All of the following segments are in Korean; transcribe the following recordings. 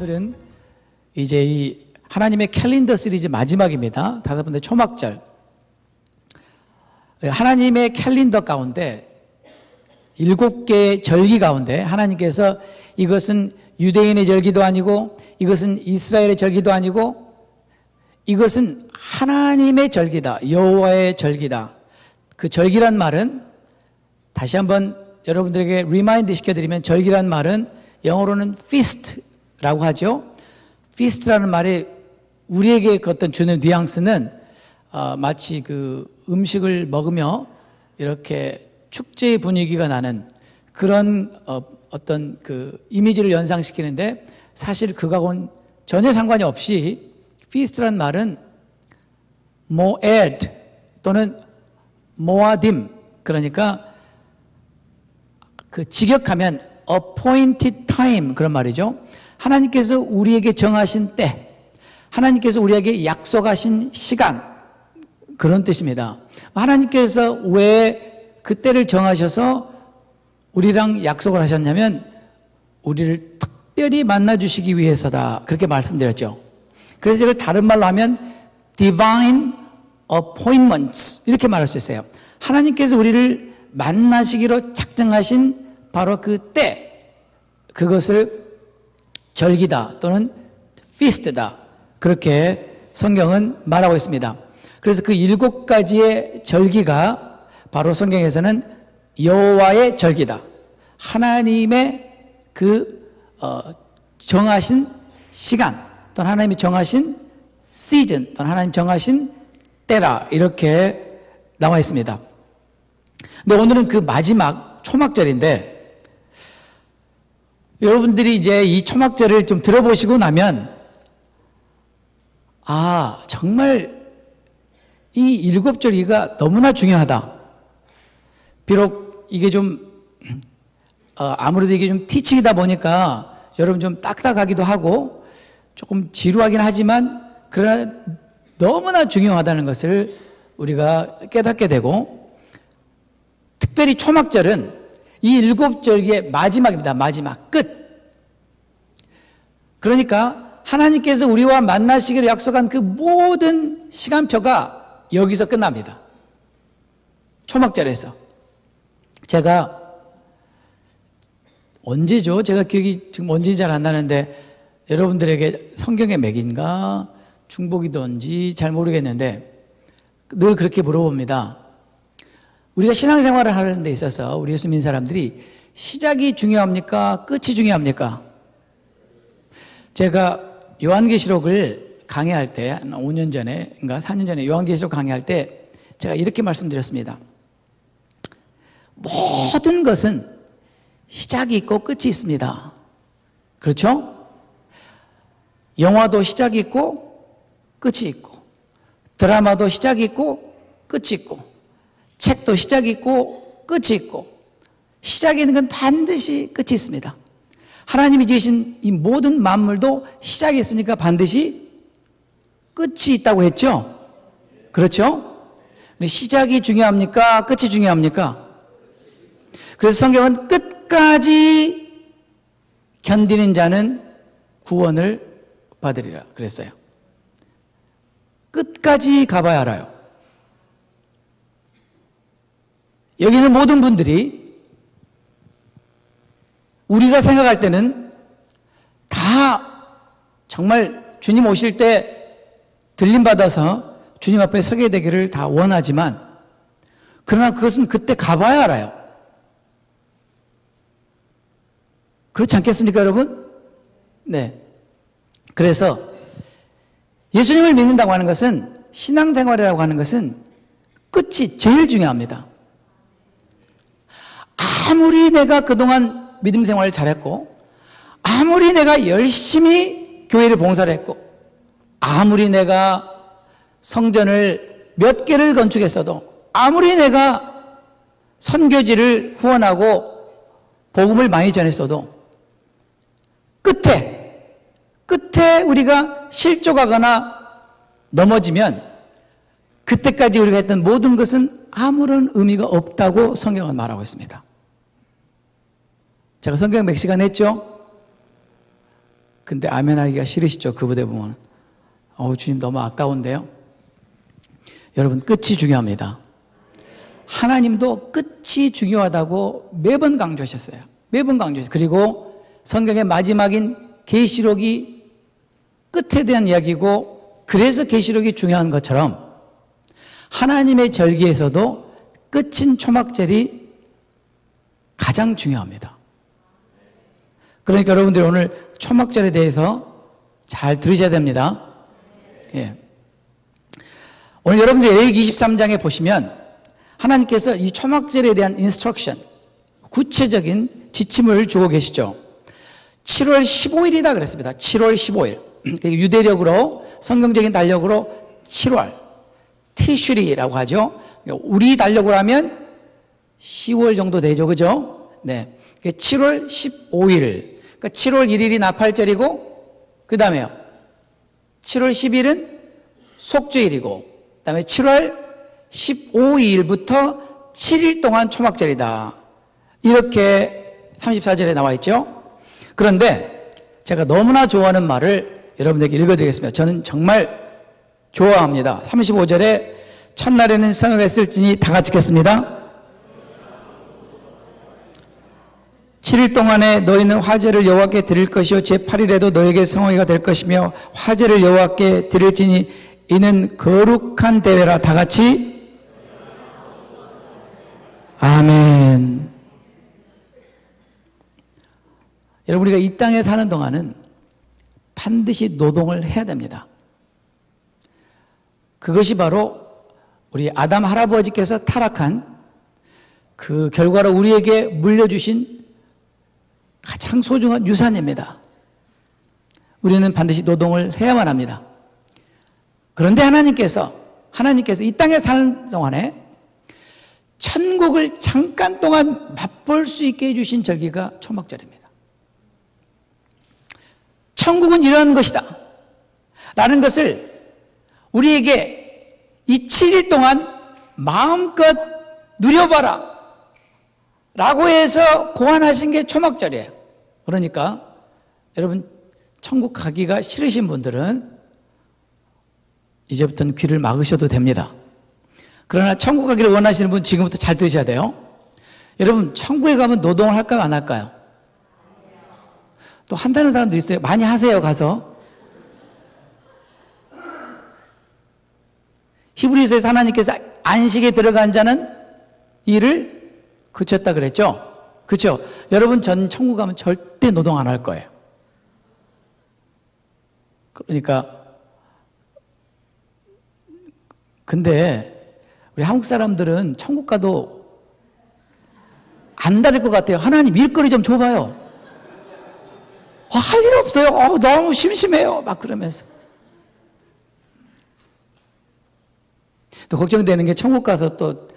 오늘은 이제 이 하나님의 캘린더 시리즈 마지막입니다. 5번째 초막절. 하나님의 캘린더 가운데 7개의 절기 가운데 하나님께서 이것은 유대인의 절기도 아니고 이것은 이스라엘의 절기도 아니고 이것은 하나님의 절기다. 여호와의 절기다. 그 절기란 말은 다시 한번 여러분들에게 리마인드 시켜드리면 절기란 말은 영어로는 feast라고 하죠. feast라는 말이 우리에게 어떤 주는 뉘앙스는 마치 그 음식을 먹으며 이렇게 축제의 분위기가 나는 그런 어떤 그 이미지를 연상시키는데 사실 그거하고는 전혀 상관이 없이 feast라는 말은 모에드 또는 모아딤, 그러니까 그 직역하면 appointed time 그런 말이죠. 하나님께서 우리에게 정하신 때, 하나님께서 우리에게 약속하신 시간, 그런 뜻입니다. 하나님께서 왜 그 때를 정하셔서 우리랑 약속을 하셨냐면 우리를 특별히 만나주시기 위해서다, 그렇게 말씀드렸죠. 그래서 이걸 다른 말로 하면 divine appointments 이렇게 말할 수 있어요. 하나님께서 우리를 만나시기로 작정하신 바로 그 때, 그것을 절기다 또는 feast다, 그렇게 성경은 말하고 있습니다. 그래서 그 7가지의 절기가 바로 성경에서는 여호와의 절기다. 하나님의 그 정하신 시간 또는 하나님이 정하신 시즌 또는 하나님 정하신 때라, 이렇게 나와 있습니다. 근데 오늘은 그 마지막 초막절인데 여러분들이 이제 이 초막절을 좀 들어보시고 나면 정말 이 7절기가 너무나 중요하다. 비록 이게 좀 아무래도 이게 좀 티칭이다 보니까 여러분 좀 딱딱하기도 하고 조금 지루하긴 하지만 그러나 너무나 중요하다는 것을 우리가 깨닫게 되고, 특별히 초막절은 이 7절기의 마지막입니다. 마지막, 끝. 그러니까 하나님께서 우리와 만나시기를 약속한 그 모든 시간표가 여기서 끝납니다. 초막절에서. 제가 언제죠? 제가 기억이 지금 언제인지 잘 안 나는데 여러분들에게 성경의 맥인가 중복이던지 잘 모르겠는데 늘 그렇게 물어봅니다. 우리가 신앙생활을 하는 데 있어서 우리 예수 믿는 사람들이 시작이 중요합니까? 끝이 중요합니까? 제가 요한계시록을 강의할 때 한 5년 전에인가 4년 전에 요한계시록 강의할 때 제가 이렇게 말씀드렸습니다. 모든 것은 시작이 있고 끝이 있습니다. 그렇죠? 영화도 시작이 있고 끝이 있고, 드라마도 시작이 있고 끝이 있고, 책도 시작이 있고 끝이 있고, 시작이 있는 건 반드시 끝이 있습니다. 하나님이 지으신 이 모든 만물도 시작이 있으니까 반드시 끝이 있다고 했죠? 그렇죠? 시작이 중요합니까? 끝이 중요합니까? 그래서 성경은 끝까지 견디는 자는 구원을 받으리라 그랬어요. 끝까지 가봐야 알아요. 여기 있는 모든 분들이 우리가 생각할 때는 다 정말 주님 오실 때 들림받아서 주님 앞에 서게 되기를 다 원하지만, 그러나 그것은 그때 가봐야 알아요. 그렇지 않겠습니까, 여러분? 네. 그래서 예수님을 믿는다고 하는 것은, 신앙생활이라고 하는 것은 끝이 제일 중요합니다. 아무리 내가 그동안 믿음 생활을 잘했고, 아무리 내가 열심히 교회를 봉사를 했고, 아무리 내가 성전을 몇 개를 건축했어도, 아무리 내가 선교지를 후원하고 복음을 많이 전했어도 끝에 우리가 실족하거나 넘어지면 그때까지 우리가 했던 모든 것은 아무런 의미가 없다고 성경은 말하고 있습니다. 제가 성경 몇 시간 했죠? 근데 아멘 하기가 싫으시죠? 그 부대 보면. 주님 너무 아까운데요? 여러분, 끝이 중요합니다. 하나님도 끝이 중요하다고 매번 강조하셨어요. 매번 강조하셨어요. 그리고 성경의 마지막인 계시록이 끝에 대한 이야기고, 그래서 계시록이 중요한 것처럼 하나님의 절기에서도 끝인 초막절이 가장 중요합니다. 그러니까 여러분들이 오늘 초막절에 대해서 잘 들으셔야 됩니다. 예. 오늘 여러분들이 레위기 23장에 보시면 하나님께서 이 초막절에 대한 인스트럭션, 구체적인 지침을 주고 계시죠. 7월 15일이다 그랬습니다. 7월 15일. 유대력으로, 성경적인 달력으로 7월, 티슈리라고 하죠. 우리 달력으로 하면 10월 정도 되죠. 그죠? 네. 7월 15일. 그러니까 7월 1일이 나팔절이고, 그 다음에요. 7월 10일은 속죄일이고, 그 다음에 7월 15일부터 7일 동안 초막절이다. 이렇게 34절에 나와 있죠. 그런데 제가 너무나 좋아하는 말을 여러분에게 읽어드리겠습니다. 저는 정말 좋아합니다. 35절에 첫날에는 성역했을지니 다 같이 읽겠습니다. 7일 동안에 너희는 화제를 여호와께 드릴 것이요 제8일에도 너에게 성회가 될 것이며 화제를 여호와께 드릴지니 이는 거룩한 대회라. 다 같이 아멘. 여러분, 우리가 이 땅에 사는 동안은 반드시 노동을 해야 됩니다. 그것이 바로 우리 아담 할아버지께서 타락한 그 결과로 우리에게 물려주신 가장 소중한 유산입니다. 우리는 반드시 노동을 해야만 합니다. 그런데 하나님께서 이 땅에 사는 동안에 천국을 잠깐 동안 맛볼 수 있게 해주신 절기가 초막절입니다. 천국은 이러한 것이다 라는 것을 우리에게 이 7일 동안 마음껏 누려봐라 라고 해서 고안하신 게 초막절이에요. 그러니까 여러분, 천국 가기가 싫으신 분들은 이제부터는 귀를 막으셔도 됩니다. 그러나 천국 가기를 원하시는 분 지금부터 잘 들으셔야 돼요. 여러분, 천국에 가면 노동을 할까요, 안 할까요? 또 한다는 사람도 있어요. 많이 하세요, 가서. 히브리서에서 하나님께서 안식에 들어간 자는 일을 그쳤다 그랬죠? 그렇죠? 여러분, 전 천국 가면 절대 노동 안 할 거예요. 그러니까 근데 우리 한국 사람들은 천국 가도 안 다닐 것 같아요. 하나님 일거리 좀 줘봐요. 할 일 없어요. 너무 심심해요. 막 그러면서. 또 걱정되는 게 천국 가서 또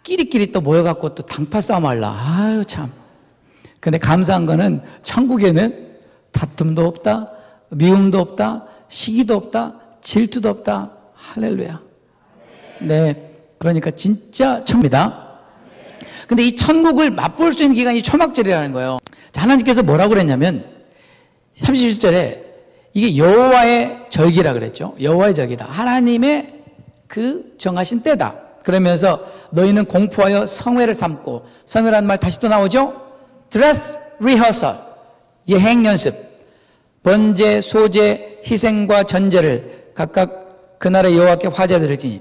끼리끼리 또 모여갖고 또 당파 싸움 할라. 아유, 참. 근데 감사한 거는 천국에는 다툼도 없다, 미움도 없다, 시기도 없다, 질투도 없다. 할렐루야. 네. 그러니까 진짜 천국입니다. 근데 이 천국을 맛볼 수 있는 기간이 초막절이라는 거예요. 자, 하나님께서 뭐라고 그랬냐면 31절에 이게 여호와의 절기라 그랬죠. 여호와의 절기다. 하나님의 그 정하신 때다. 그러면서 너희는 공포하여 성회를 삼고, 성회라는 말 다시 또 나오죠. 드레스 리허설, 예행 연습, 번제, 소제, 희생과 전제를 각각 그날의 여호와께 화제 드리지니,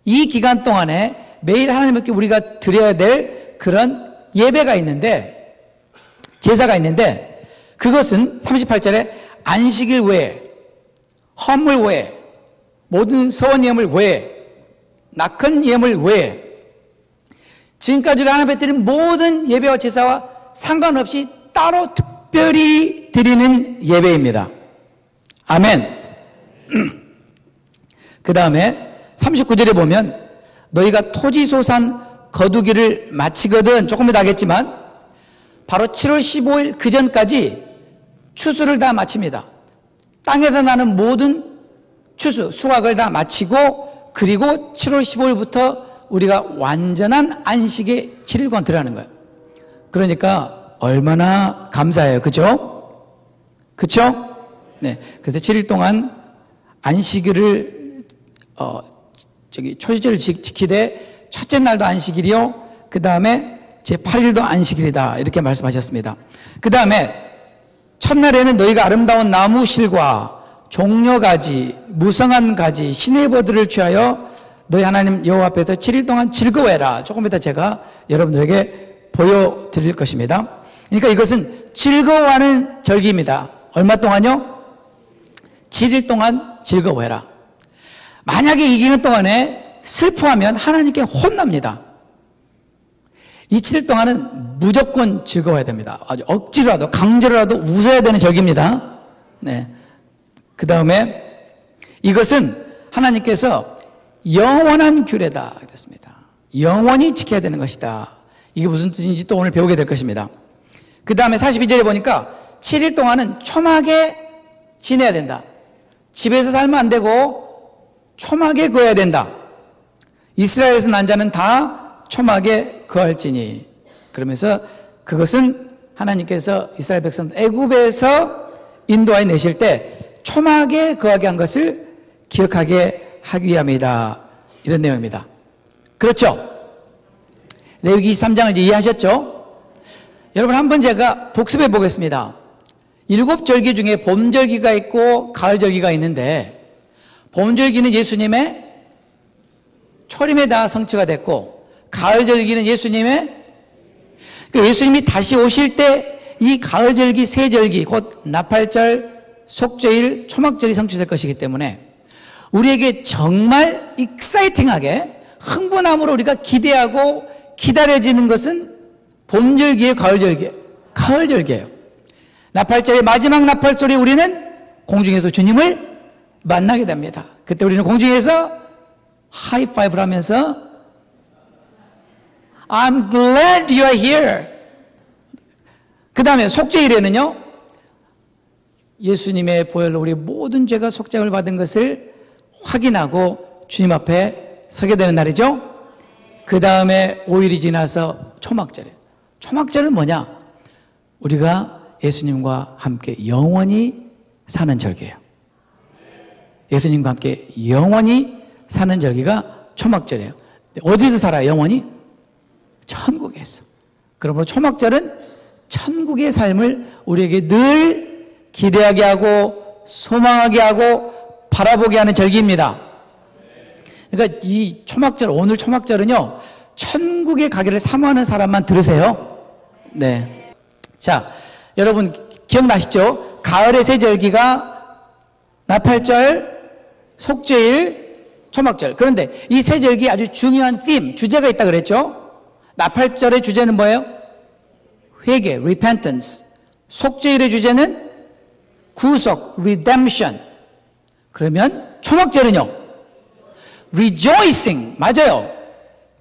이 기간 동안에 매일 하나님께 우리가 드려야 될 그런 예배가 있는데, 제사가 있는데, 그것은 38절에 안식일 외에, 헌물 외에, 모든 서원 예물 외에, 낙헌 예물 외에, 지금까지 우리가 하나님 앞에 드린 모든 예배와 제사와 상관없이 따로 특별히 드리는 예배입니다. 아멘. 그 다음에 39절에 보면 너희가 토지소산 거두기를 마치거든, 조금 이따 하겠지만 바로 7월 15일 그 전까지 추수를 다 마칩니다. 땅에서 나는 모든 추수, 수확을 다 마치고, 그리고 7월 15일부터 우리가 완전한 안식의 7일간 들어가는 거예요. 그러니까 얼마나 감사해요. 그죠? 그쵸? 네. 그래서 7일 동안 안식일을, 초시절을 지키되 첫째 날도 안식일이요. 그 다음에 제8일도 안식일이다. 이렇게 말씀하셨습니다. 그 다음에 첫날에는 너희가 아름다운 나무 실과 종려가지, 무성한 가지, 시내버들을 취하여 너희 하나님 여호와 앞에서 7일 동안 즐거워해라. 조금 이따 제가 여러분들에게 보여드릴 것입니다. 그러니까 이것은 즐거워하는 절기입니다. 얼마 동안요? 7일 동안 즐거워해라. 만약에 이 기간 동안에 슬퍼하면 하나님께 혼납니다. 이 7일 동안은 무조건 즐거워야 됩니다. 아주 억지로라도 강제로라도 웃어야 되는 절기입니다. 네. 그 다음에 이것은 하나님께서 영원한 규례다 그랬습니다. 영원히 지켜야 되는 것이다. 이게 무슨 뜻인지 또 오늘 배우게 될 것입니다. 그 다음에 42절에 보니까 7일 동안은 초막에 지내야 된다. 집에서 살면 안 되고 초막에 거해야 된다. 이스라엘에서 난 자는 다 초막에 거할지니. 그러면서 그것은 하나님께서 이스라엘 백성 애굽에서 인도하여 내실 때 초막에 거하게 한 것을 기억하게 하기 위함이다. 이런 내용입니다. 그렇죠? 레위기 23장을 이제 이해하셨죠? 여러분 한번 제가 복습해 보겠습니다. 7절기 중에 봄절기가 있고 가을절기가 있는데 봄절기는 예수님의 초림에 다 성취가 됐고 가을절기는 예수님의 예수님이 다시 오실 때 이 가을절기, 세절기, 곧 나팔절, 속죄일, 초막절이 성취될 것이기 때문에 우리에게 정말 익사이팅하게 흥분함으로 우리가 기대하고 기다려지는 것은 봄절기에 가을절기예요. 나팔절의 마지막 나팔소리 우리는 공중에서 주님을 만나게 됩니다. 그때 우리는 공중에서 하이파이브를 하면서 I'm glad you are here. 그 다음에 속죄일에는요, 예수님의 보혈로 우리 모든 죄가 속죄를 받은 것을 확인하고 주님 앞에 서게 되는 날이죠. 그 다음에 5일이 지나서 초막절이에요. 초막절은 뭐냐? 우리가 예수님과 함께 영원히 사는 절기예요. 예수님과 함께 영원히 사는 절기가 초막절이에요. 어디서 살아요, 영원히? 천국에서. 그러므로 초막절은 천국의 삶을 우리에게 늘 기대하게 하고 소망하게 하고 바라보게 하는 절기입니다. 그러니까 이 초막절, 오늘 초막절은요, 천국에 가기를 사모하는 사람만 들으세요. 네. 자, 여러분 기억나시죠? 가을의 세 절기가 나팔절, 속죄일, 초막절. 그런데 이 세 절기 아주 중요한 주제가 있다 그랬죠? 나팔절의 주제는 뭐예요? 회개, repentance. 속죄일의 주제는 구속, redemption. 그러면 초막절은요? rejoicing. 맞아요.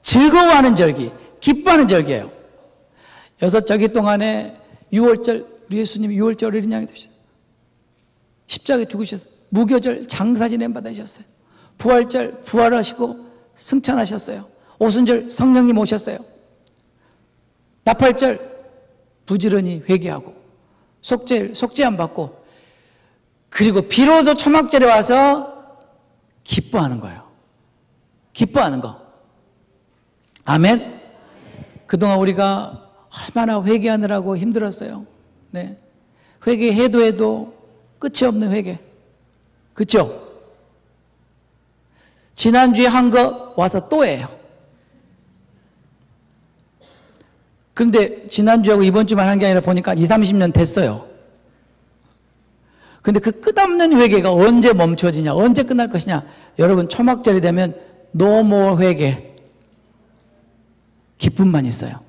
즐거워하는 절기, 기뻐하는 절기예요. 6절기 동안에 6월절, 우리 예수님이 6월절 어린 양이 되셨어요. 십자가에 죽으셨어요. 무교절 장사 지냄 받으셨어요. 부활절 부활하시고 승천하셨어요. 오순절 성령님 오셨어요. 나팔절 부지런히 회개하고 속죄일 속죄 안 받고 그리고 비로소 초막절에 와서 기뻐하는 거예요. 기뻐하는 거. 아멘. 그동안 우리가 얼마나 회개하느라고 힘들었어요. 네. 회개해도 해도 끝이 없는 회개. 그렇죠? 지난주에 한 거 와서 또 해요. 그런데 지난주하고 이번 주만 한 게 아니라 보니까 20, 30년 됐어요. 근데 그 끝없는 회개가 언제 멈춰지냐, 언제 끝날 것이냐. 여러분 초막절이 되면 no more 회개. 기쁨만 있어요.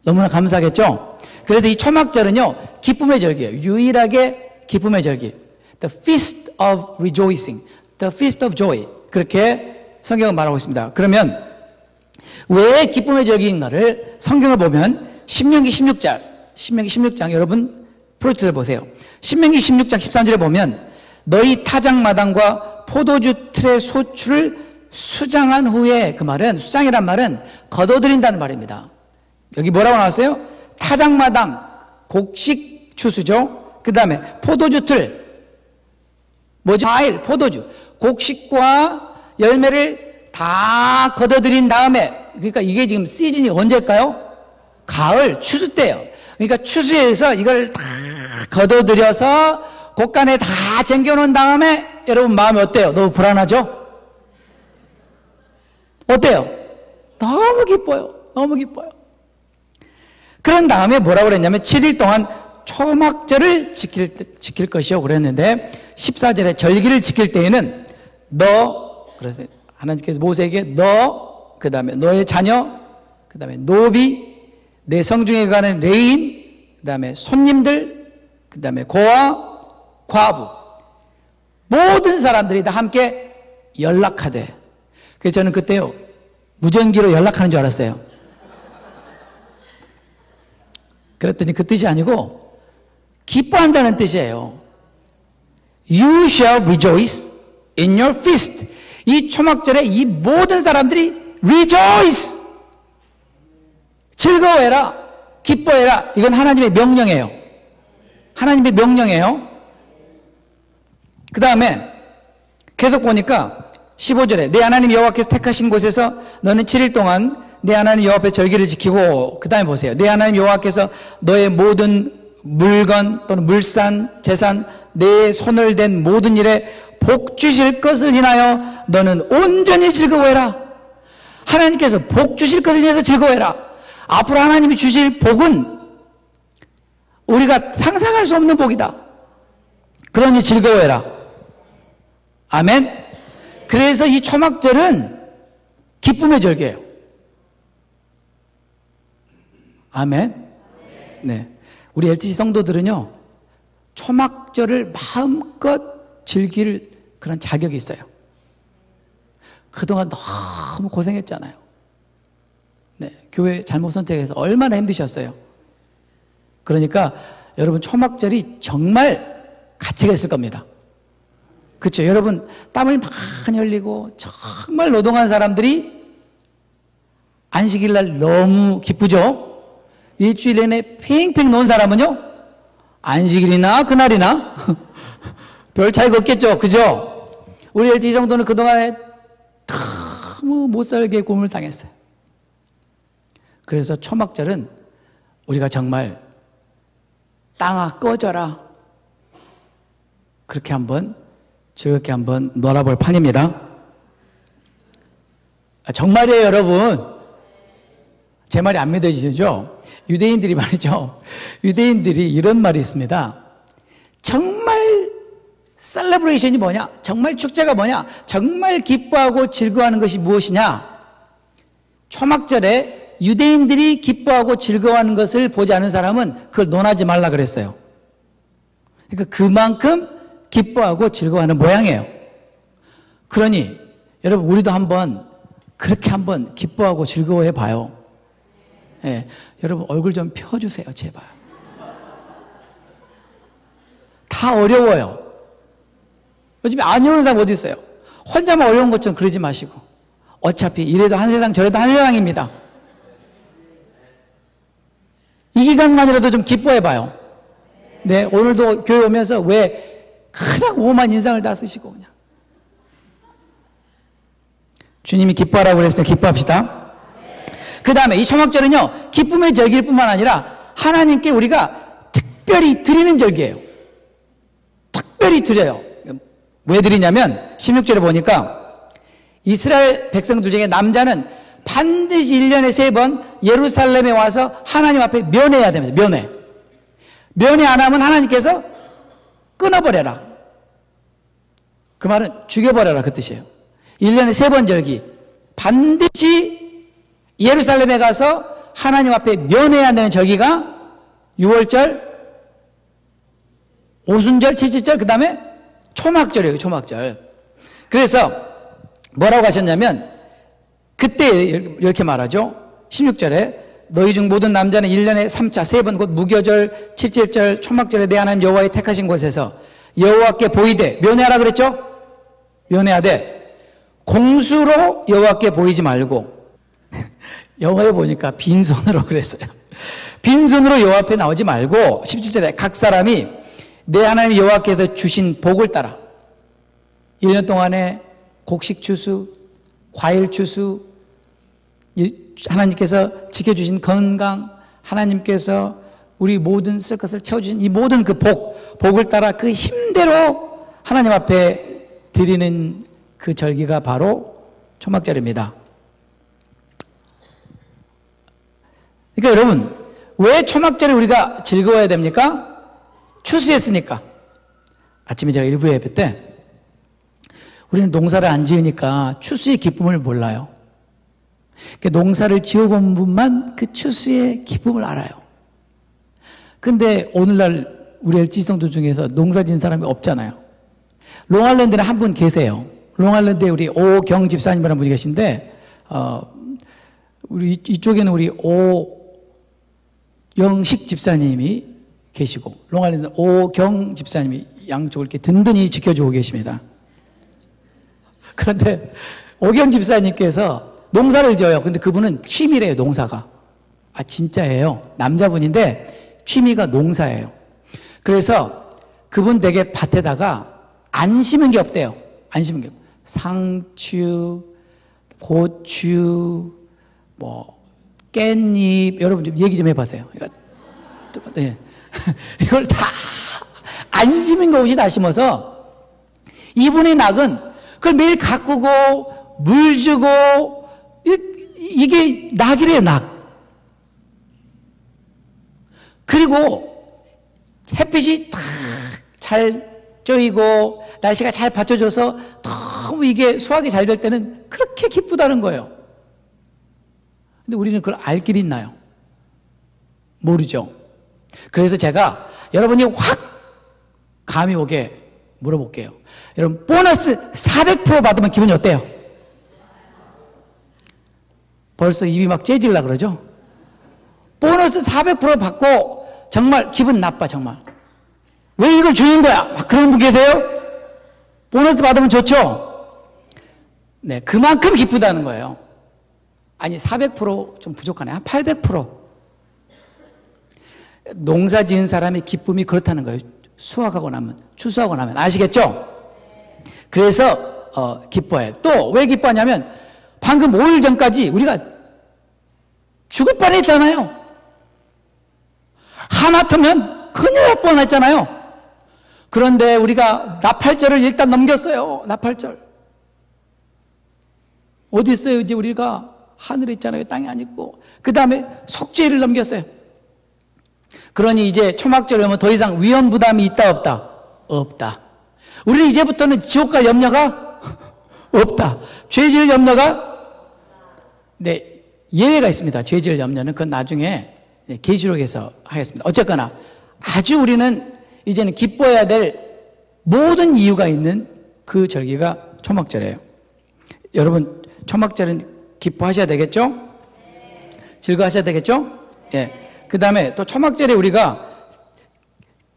너무나 감사하겠죠? 그래도 이 초막절은요, 기쁨의 절기예요. 유일하게 기쁨의 절기. The feast of rejoicing. The feast of joy. 그렇게 성경은 말하고 있습니다. 그러면 왜 기쁨의 절기인가를 성경을 보면 신명기 16장 여러분 프로젝트를 보세요. 신명기 16장 13절에 보면 너희 타작마당과 포도주 틀의 소출을 수장한 후에, 그 말은, 수장이란 말은 거둬들인다는 말입니다. 여기 뭐라고 나왔어요? 타작마당, 곡식 추수죠. 그 다음에 포도주 틀, 뭐죠? 과일, 포도주, 곡식과 열매를 다 걷어들인 다음에, 그러니까 이게 지금 시즌이 언제일까요? 가을, 추수 때예요. 그러니까 추수해서 이걸 다 걷어들여서 곡간에 다 쟁겨놓은 다음에 여러분 마음이 어때요? 너무 불안하죠? 어때요? 너무 기뻐요. 너무 기뻐요. 그런 다음에 뭐라고 그랬냐면 7일 동안 초막절을 지킬 것이요 그랬는데 14절에 절기를 지킬 때에는 너, 그래서 하나님께서 모세에게 너, 그 다음에 너의 자녀, 그 다음에 노비, 내 성중에 가는 레인, 그 다음에 손님들, 그 다음에 고아, 과부, 모든 사람들이 다 함께 연락하되. 그래서 저는 그때요 무전기로 연락하는 줄 알았어요. 그랬더니 그 뜻이 아니고 기뻐한다는 뜻이에요. You shall rejoice in your feast. 이 초막절에 이 모든 사람들이 rejoice, 즐거워해라, 기뻐해라. 이건 하나님의 명령이에요. 하나님의 명령이에요. 그 다음에 계속 보니까 15절에 내 하나님 여호와께서 택하신 곳에서 너는 7일 동안 내 하나님 여호와 앞에 절기를 지키고, 그 다음에 보세요. 내 하나님 여호와께서 너의 모든 물건 또는 물산, 재산, 내 손을 댄 모든 일에 복 주실 것을 인하여 너는 온전히 즐거워해라. 하나님께서 복 주실 것을 인해서 즐거워해라. 앞으로 하나님이 주실 복은 우리가 상상할 수 없는 복이다. 그러니 즐거워해라. 아멘. 그래서 이 초막절은 기쁨의 절기예요. 아멘. 네. 우리 LTC 성도들은요, 초막절을 마음껏 즐길 그런 자격이 있어요. 그동안 너무 고생했잖아요. 네. 교회 잘못 선택해서 얼마나 힘드셨어요. 그러니까 여러분 초막절이 정말 가치가 있을 겁니다. 그렇죠? 여러분 땀을 많이 흘리고 정말 노동한 사람들이 안식일 날 너무 기쁘죠? 일주일 내내 팽팽 놓은 사람은요, 안식일이나 그날이나 별 차이가 없겠죠? 그죠? 우리 LTE 정도는 그동안에 너무 못 살게 고문을 당했어요. 그래서 초막절은 우리가 정말 땅아 꺼져라, 그렇게 한번 즐겁게 한번 놀아볼 판입니다. 정말이에요, 여러분. 제 말이 안 믿어지죠? 유대인들이 말이죠. 유대인들이 이런 말이 있습니다. 정말 셀레브레이션이 뭐냐? 정말 축제가 뭐냐? 정말 기뻐하고 즐거워하는 것이 무엇이냐? 초막절에 유대인들이 기뻐하고 즐거워하는 것을 보지 않은 사람은 그걸 논하지 말라 그랬어요. 그러니까 그만큼 기뻐하고 즐거워하는 모양이에요. 그러니 여러분 우리도 한번 그렇게 한번 기뻐하고 즐거워해 봐요. 예, 여러분 얼굴 좀 펴주세요, 제발. 다 어려워요. 요즘에 안 어려운 사람 어디 있어요? 혼자만 어려운 것처럼 그러지 마시고, 어차피 이래도 하늘당 저래도 하늘당입니다. 이 기간만이라도 좀 기뻐해 봐요. 네, 오늘도 교회 오면서 왜 그냥 오만 인상을 다 쓰시고 그냥. 주님이 기뻐하라고 그랬을 때 기뻐합시다. 그 다음에 이 초막절은요, 기쁨의 절기일 뿐만 아니라 하나님께 우리가 특별히 드리는 절기예요. 특별히 드려요. 왜 드리냐면 16절에 보니까 이스라엘 백성들 중에 남자는 반드시 1년에 3번 예루살렘에 와서 하나님 앞에 면회해야 됩니다. 면회 안 하면 하나님께서 끊어버려라. 그 말은 죽여버려라, 그 뜻이에요. 1년에 3번 절기 반드시 예루살렘에 가서 하나님 앞에 면회해야 되는 절기가 6월절, 오순절, 칠칠절, 그 다음에 초막절이에요. 초막절. 그래서 뭐라고 하셨냐면 그때 이렇게 말하죠. 16절에 너희 중 모든 남자는 1년에 3차 3번 곧 무교절, 칠칠절, 초막절에 내 하나님 여호와의 택하신 곳에서 여호와께 보이되 면회하라 그랬죠? 면회하되 공수로 여호와께 보이지 말고, 영어에 보니까 빈손으로 그랬어요. 빈손으로 여호와 앞에 나오지 말고 17절에 각 사람이 내 하나님 여호와께서 주신 복을 따라 1년 동안에 곡식 추수, 과일 추수, 하나님께서 지켜주신 건강, 하나님께서 우리 모든 쓸 것을 채워주신 이 모든 그 복을 따라 그 힘대로 하나님 앞에 드리는 그 절기가 바로 초막절입니다. 그러니까 여러분, 왜 초막절을 우리가 즐거워야 됩니까? 추수했으니까. 아침에 제가 일부 예배 때 우리는 농사를 안 지으니까 추수의 기쁨을 몰라요. 농사를 지어본 분만 그 추수의 기쁨을 알아요. 근데 오늘날 우리 LG성도 중에서 농사 지은 사람이 없잖아요. 롱아일랜드에 한 분 계세요. 롱아일랜드에 우리 오경 집사님이라는 분이 계신데, 우리 이쪽에는 우리 오영식 집사님이 계시고, 롱아일랜드 오경 집사님이 양쪽을 이렇게 든든히 지켜주고 계십니다. 그런데 오경 집사님께서 농사를 지어요. 근데 그분은 취미래요, 농사가. 아, 진짜예요. 남자분인데 취미가 농사예요. 그래서 그분 댁에 밭에다가 안 심은 게 없대요. 안 심은 게. 상추, 고추, 뭐, 깻잎, 여러분 좀 얘기 좀 해보세요. 네. 이걸 다 안 심은 거 없이 다 심어서 이분의 낙은 그걸 매일 가꾸고 물 주고 이게 낙이래요, 낙. 그리고 햇빛이 탁 잘 쬐이고 날씨가 잘 받쳐줘서 너무 이게 수확이 잘 될 때는 그렇게 기쁘다는 거예요. 근데 우리는 그걸 알 길이 있나요? 모르죠. 그래서 제가 여러분이 확 감이 오게 물어볼게요. 여러분, 보너스 400% 받으면 기분이 어때요? 벌써 입이 막 째질라 그러죠? 보너스 400% 받고 정말 기분 나빠, 정말. 왜 이걸 주는 거야? 막 그런 분 계세요? 보너스 받으면 좋죠? 네, 그만큼 기쁘다는 거예요. 아니, 400%좀 부족하네. 한 800%. 농사 지은 사람의 기쁨이 그렇다는 거예요. 수확하고 나면, 추수하고 나면. 아시겠죠? 그래서 기뻐해요. 또 왜 기뻐하냐면 방금 5일 전까지 우리가 죽을 뻔했잖아요. 하마터면 큰일 날 뻔했잖아요. 그런데 우리가 나팔절을 일단 넘겼어요. 나팔절. 어디 있어요? 이제 우리가 하늘에 있잖아요. 땅에 안 있고. 그 다음에 속죄일을 넘겼어요. 그러니 이제 초막절에 오면 더 이상 위험 부담이 있다 없다? 없다. 우리는 이제부터는 지옥 갈 염려가 없다. 죄 지을 염려가? 네, 예외가 있습니다. 죄 지을 염려는 그건 나중에 계시록에서 하겠습니다. 어쨌거나 아주 우리는 이제는 기뻐해야 될 모든 이유가 있는 그 절기가 초막절이에요. 여러분, 초막절은 기뻐하셔야 되겠죠? 즐거워하셔야 되겠죠? 예. 그 다음에 또 초막절에 우리가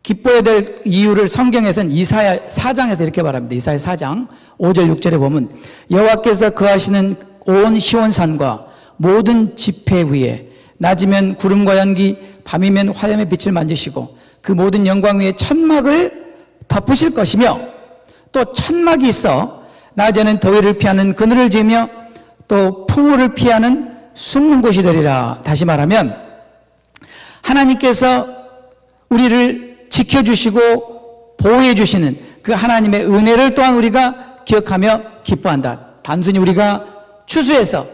기뻐해야 될 이유를 성경에서는 이사야 4장에서 이렇게 말합니다. 이사야 4장 5절 6절에 보면 여호와께서 거하시는 온 시온산과 모든 지폐 위에 낮이면 구름과 연기, 밤이면 화염의 빛을 만지시고 그 모든 영광 위에 천막을 덮으실 것이며 또 천막이 있어 낮에는 더위를 피하는 그늘을 지으며 또 풍우를 피하는 숨는 곳이 되리라. 다시 말하면 하나님께서 우리를 지켜주시고 보호해 주시는 그 하나님의 은혜를 또한 우리가 기억하며 기뻐한다. 단순히 우리가 추수해서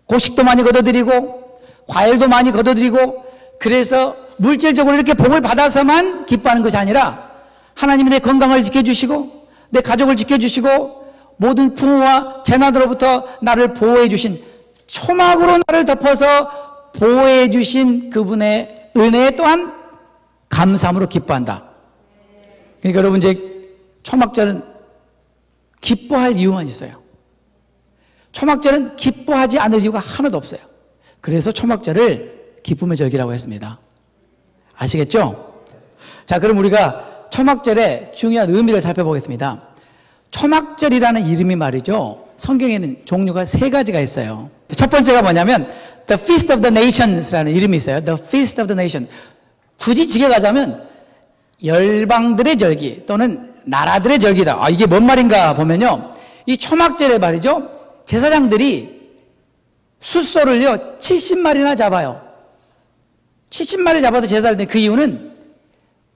곡식도 많이 거둬들이고 과일도 많이 거둬들이고 그래서 물질적으로 이렇게 복을 받아서만 기뻐하는 것이 아니라 하나님이 내 건강을 지켜주시고 내 가족을 지켜주시고 모든 풍우와 재난으로부터 나를 보호해 주신 초막으로 나를 덮어서 보호해 주신 그분의 은혜 또한 감사함으로 기뻐한다. 그러니까 여러분 이제 초막절은 기뻐할 이유만 있어요. 초막절은 기뻐하지 않을 이유가 하나도 없어요. 그래서 초막절을 기쁨의 절기라고 했습니다. 아시겠죠? 자, 그럼 우리가 초막절의 중요한 의미를 살펴보겠습니다. 초막절이라는 이름이 말이죠. 성경에는 종류가 3가지가 있어요. 첫 번째가 뭐냐면 The Feast of the Nations라는 이름이 있어요. The Feast of the Nation. 굳이 지게 가자면 열방들의 절기 또는 나라들의 절기다. 이게 뭔 말인가 보면요. 이 초막절에 말이죠. 제사장들이 숫소를요 70마리나 잡아요. 70마리 잡아도 제사를 드는 그 이유는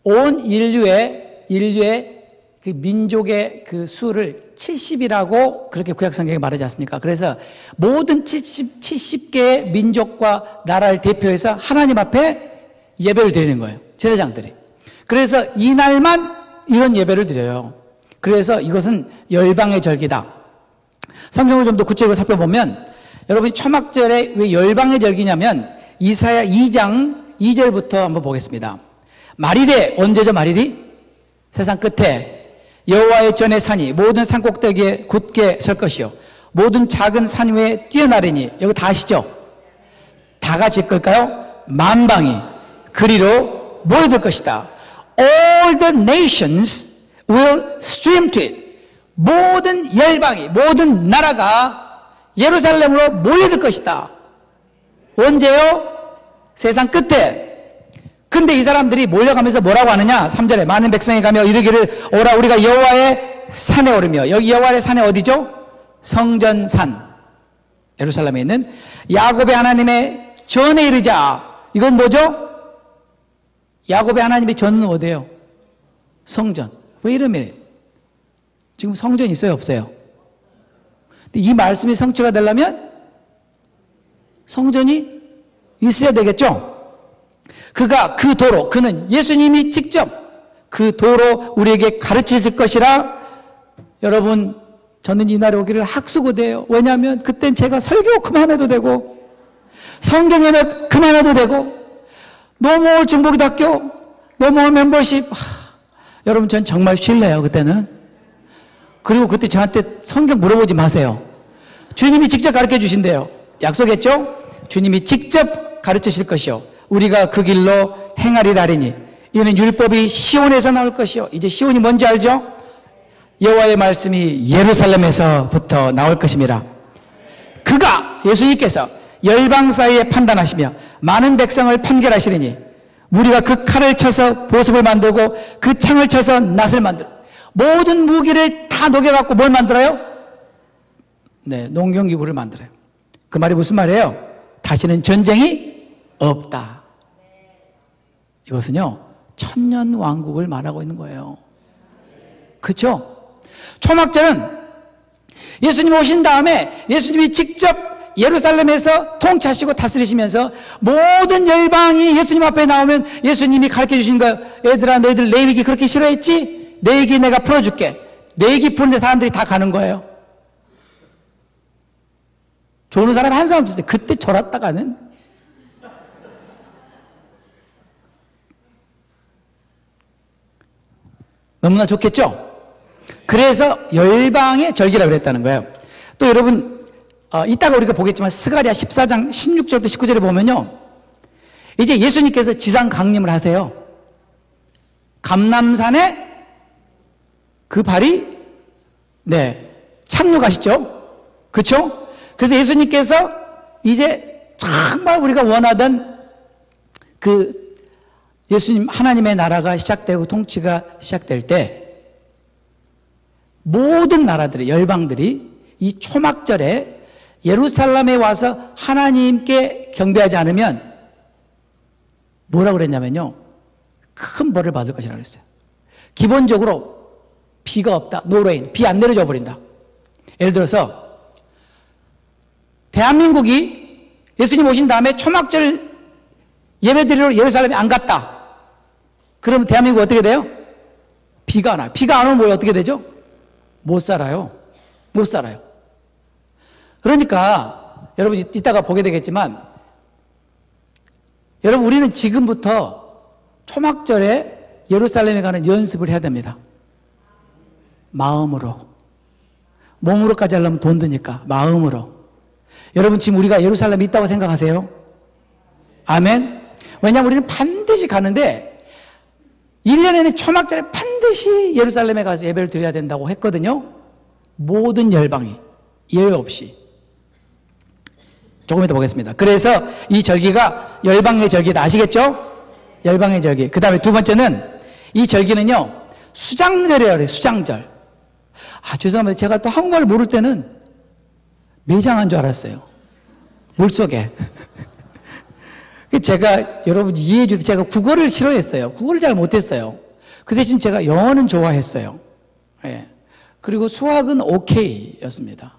온 인류의 그 민족의 그 수를 70이라고 그렇게 구약성경에 말하지 않습니까? 그래서 모든 70개의 민족과 나라를 대표해서 하나님 앞에 예배를 드리는 거예요. 제사장들이. 그래서 이날만 이런 예배를 드려요. 그래서 이것은 열방의 절기다. 성경을 좀 더 구체적으로 살펴보면 여러분이 초막절에 왜 열방의 절기냐면 이사야 2장 2절부터 한번 보겠습니다. 말일에, 언제죠 말일이? 세상 끝에 여호와의 전의 산이 모든 산 꼭대기에 굳게 설 것이요 모든 작은 산 위에 뛰어나르니, 여기 다 아시죠? 다 같이 읽을까요? 만방이 그리로 모여들 것이다. All the nations will stream to it. 모든 열방이, 모든 나라가 예루살렘으로 모여들 것이다. 언제요? 세상 끝에. 근데 이 사람들이 몰려가면서 뭐라고 하느냐? 3절에 많은 백성이 가며 이르기를 오라 우리가 여호와의 산에 오르며, 여기 여호와의 산에 어디죠? 성전산, 예루살렘에 있는 야곱의 하나님의 전에 이르자. 이건 뭐죠? 야곱의 하나님의 전은 어디예요? 성전. 왜 이러면 지금 성전이 있어요 없어요? 근데 이 말씀이 성취가 되려면 성전이 있어야 되겠죠? 그가 그 도로, 그는 예수님이 직접 그 도로 우리에게 가르치실 것이라. 여러분, 저는 이날에 오기를 학수고대요. 왜냐하면 그땐 제가 설교 그만해도 되고 성경 예배 그만해도 되고 노모홀 중보기도학교 노모홀 멤버십, 여러분 전 정말 쉴래요 그때는. 그리고 그때 저한테 성경 물어보지 마세요. 주님이 직접 가르쳐 주신대요. 약속했죠? 주님이 직접 가르치실 것이요 우리가 그 길로 행하리라리니 이는 율법이 시온에서 나올 것이요. 이제 시온이 뭔지 알죠? 여호와의 말씀이 예루살렘에서부터 나올 것입니다. 그가, 예수님께서 열방 사이에 판단하시며 많은 백성을 판결하시리니 우리가 그 칼을 쳐서 보습을 만들고 그 창을 쳐서 낫을 만들어 모든 무기를 다 녹여갖고 뭘 만들어요? 네, 농경기구를 만들어요. 그 말이 무슨 말이에요? 다시는 전쟁이 없다. 이것은요 천년왕국을 말하고 있는 거예요. 그렇죠? 초막절은 예수님이 오신 다음에 예수님이 직접 예루살렘에서 통치하시고 다스리시면서 모든 열방이 예수님 앞에 나오면 예수님이 가르쳐 주신 거예요. 얘들아 너희들 레위기 그렇게 싫어했지? 내 얘기 내가 풀어줄게. 내 얘기 푸는데 사람들이 다 가는 거예요. 좋은 사람이 한 사람 없었어요. 그때 졸았다가는. 너무나 좋겠죠? 그래서 열방의 절기라고 그랬다는 거예요. 또 여러분 이따가 우리가 보겠지만 스가랴 14장 16절부터 19절에 보면요 이제 예수님께서 지상 강림을 하세요. 감람산에 그 발이 착륙하시죠? 그렇죠? 그래서 예수님께서 이제 정말 우리가 원하던 그 예수님 하나님의 나라가 시작되고 통치가 시작될 때 모든 나라들의 열방들이 이 초막절에 예루살렘에 와서 하나님께 경배하지 않으면 뭐라고 그랬냐면요 큰 벌을 받을 것이라고 그랬어요. 기본적으로 비가 없다. 노레인. 비 안 내려져 버린다. 예를 들어서 대한민국이 예수님 오신 다음에 초막절 예배드리러 예루살렘에 안 갔다. 그러면 대한민국 어떻게 돼요? 비가 안 와요. 비가 안 오면 뭐 어떻게 되죠? 못 살아요. 못 살아요. 그러니까 여러분 이따가 보게 되겠지만 여러분 우리는 지금부터 초막절에 예루살렘에 가는 연습을 해야 됩니다. 마음으로. 몸으로까지 하려면 돈 드니까 마음으로. 여러분 지금 우리가 예루살렘에 있다고 생각하세요? 아멘? 왜냐하면 우리는 반드시 가는데 1년에는 초막절에 반드시 예루살렘에 가서 예배를 드려야 된다고 했거든요. 모든 열방이 예외 없이. 조금 이따 보겠습니다. 그래서 이 절기가 열방의 절기다. 아시겠죠? 열방의 절기. 그 다음에 두 번째는 이 절기는요, 수장절이라고 그래요. 수장절. 죄송합니다. 제가 또 한국말 모를 때는 매장한 줄 알았어요. 물속에. 제가 여러분 이해해 주세요. 제가 국어를 싫어했어요. 국어를 잘 못했어요. 그 대신 제가 영어는 좋아했어요. 예. 그리고 수학은 오케이였습니다.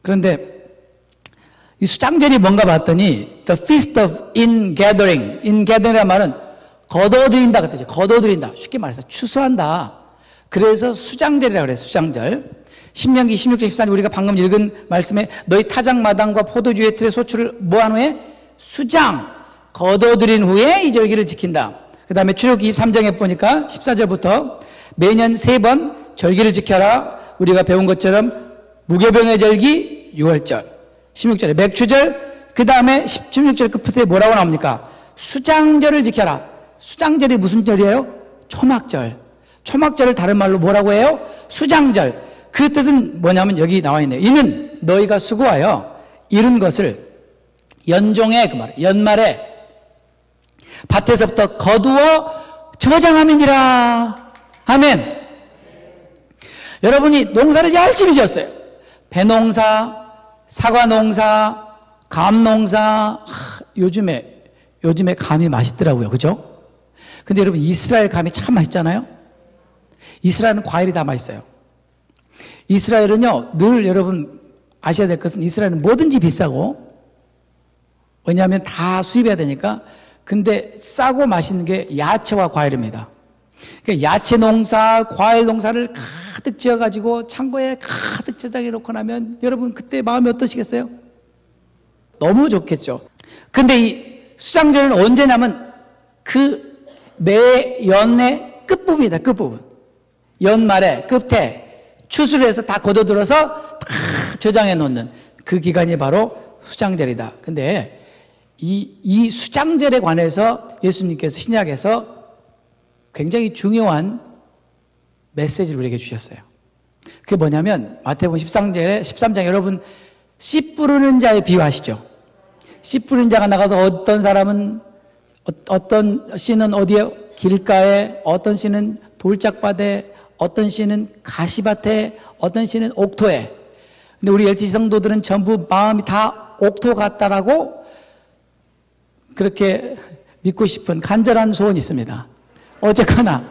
그런데 이 수장절이 뭔가 봤더니 The Feast of Ingathering. Ingathering이라는 말은 거둬들인다 그랬죠. 거둬들인다. 쉽게 말해서 추수한다. 그래서 수장절이라고 그래요. 수장절. 신명기 16장 14절 우리가 방금 읽은 말씀에 너희 타작마당과 포도주의 틀에 소출을 뭐한 후에 수장 거둬들인 후에 이 절기를 지킨다. 그 다음에 출애굽기 3장에 보니까 14절부터 매년 3번 절기를 지켜라. 우리가 배운 것처럼 무교병의 절기 6월절 16절에 맥주절 그 다음에 16절 끝에 뭐라고 나옵니까? 수장절을 지켜라. 수장절이 무슨 절이에요? 초막절. 초막절을 다른 말로 뭐라고 해요? 수장절. 그 뜻은 뭐냐면 여기 나와 있네요. 이는 너희가 수고하여 이룬 것을 연종의 그 말, 연말에 밭에서부터 거두어 저장함이니라. 아멘. 여러분이 농사를 열심히 지었어요. 배농사, 사과농사, 감농사. 요즘에 감이 맛있더라고요. 그죠? 근데 여러분 이스라엘 감이 참 맛있잖아요. 이스라엘은 과일이 다 맛있어요. 이스라엘은요, 늘 여러분 아셔야 될 것은 이스라엘은 뭐든지 비싸고, 왜냐하면 다 수입해야 되니까. 근데 싸고 맛있는 게 야채와 과일입니다. 그러니까 야채 농사, 과일 농사를 가득 지어가지고 창고에 가득 저장해 놓고 나면 여러분 그때 마음이 어떠시겠어요? 너무 좋겠죠. 근데 이 수장절은 언제냐면 그 매 연의 끝부분이다. 끝부분. 연말에 끝에 추수를 해서 다 걷어들어서 다 저장해 놓는 그 기간이 바로 수장절이다. 근데 이 수장절에 관해서 예수님께서 신약에서 굉장히 중요한 메시지를 우리에게 주셨어요. 그게 뭐냐면 마태복음 13장 여러분 씨 뿌리는 자의 비유하시죠. 씨 뿌리는 자가 나가서 어떤 사람은 어떤 씨는 어디에 길가에 어떤 씨는 돌짝밭에 어떤 씨는 가시밭에 어떤 씨는 옥토에. 근데 우리 LTC 성도들은 전부 마음이 다 옥토 같다라고 그렇게 믿고 싶은 간절한 소원이 있습니다. 어쨌거나.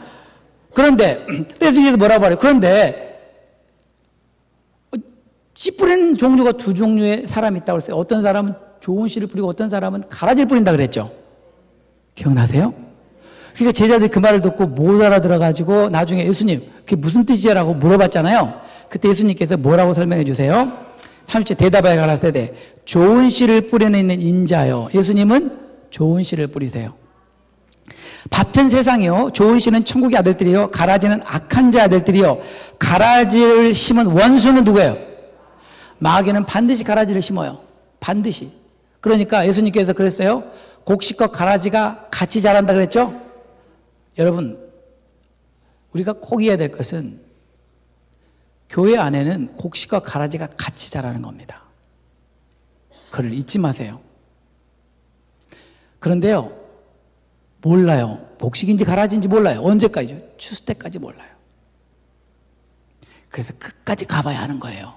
그런데 예수님께서 뭐라고 말해요? 그런데 씨 뿌리는 종류가 두 종류의 사람이 있다고 그랬어요. 어떤 사람은 좋은 씨를 뿌리고 어떤 사람은 가라지를 뿌린다 그랬죠. 기억나세요? 그러니까 제자들이 그 말을 듣고 못 알아들어가지고 나중에 예수님 그게 무슨 뜻이야? 라고 물어봤잖아요. 그때 예수님께서 뭐라고 설명해 주세요? 30절 대답하여 가라사대 좋은 씨를 뿌리는 인자요. 예수님은 좋은 씨를 뿌리세요. 밭은 세상이요. 좋은 씨는 천국의 아들들이요. 가라지는 악한 자 아들들이요. 가라지를 심은 원수는 누구예요? 마귀는 반드시 가라지를 심어요. 반드시. 그러니까 예수님께서 그랬어요. 곡식과 가라지가 같이 자란다 그랬죠? 여러분, 우리가 꼭 이해해야 될 것은 교회 안에는 곡식과 가라지가 같이 자라는 겁니다. 그걸 잊지 마세요. 그런데요, 몰라요. 곡식인지 가라지인지 몰라요. 언제까지죠? 추수 때까지 몰라요. 그래서 끝까지 가봐야 하는 거예요.